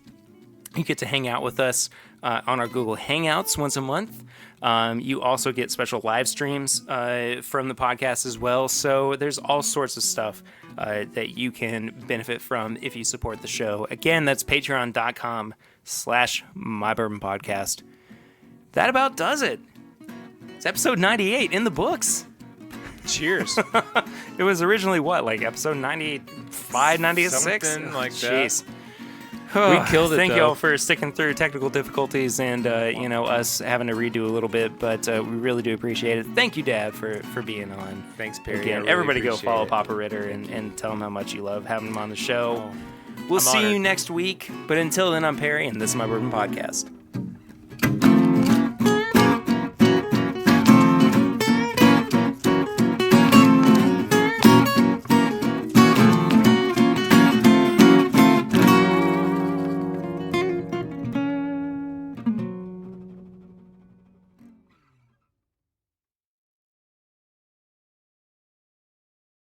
You get to hang out with us on our Google Hangouts once a month. You also get special live streams from the podcast as well. So there's all sorts of stuff that you can benefit from if you support the show. Again, that's patreon.com/mybourbonpodcast. That about does it. It's episode 98 in the books. Cheers. It was originally like episode 95, 96? Something like that. Jeez. We killed it, Thank though. y'all for sticking through technical difficulties and, us having to redo a little bit, but we really do appreciate it. Thank you, Dad, for being on. Thanks, Perry. Again, I really everybody go appreciate follow it. Papa Ritter and tell him how much you love having him on the show. We'll I'm see you honored. next week, but until then, I'm Perry, and this is my Bourbon Podcast.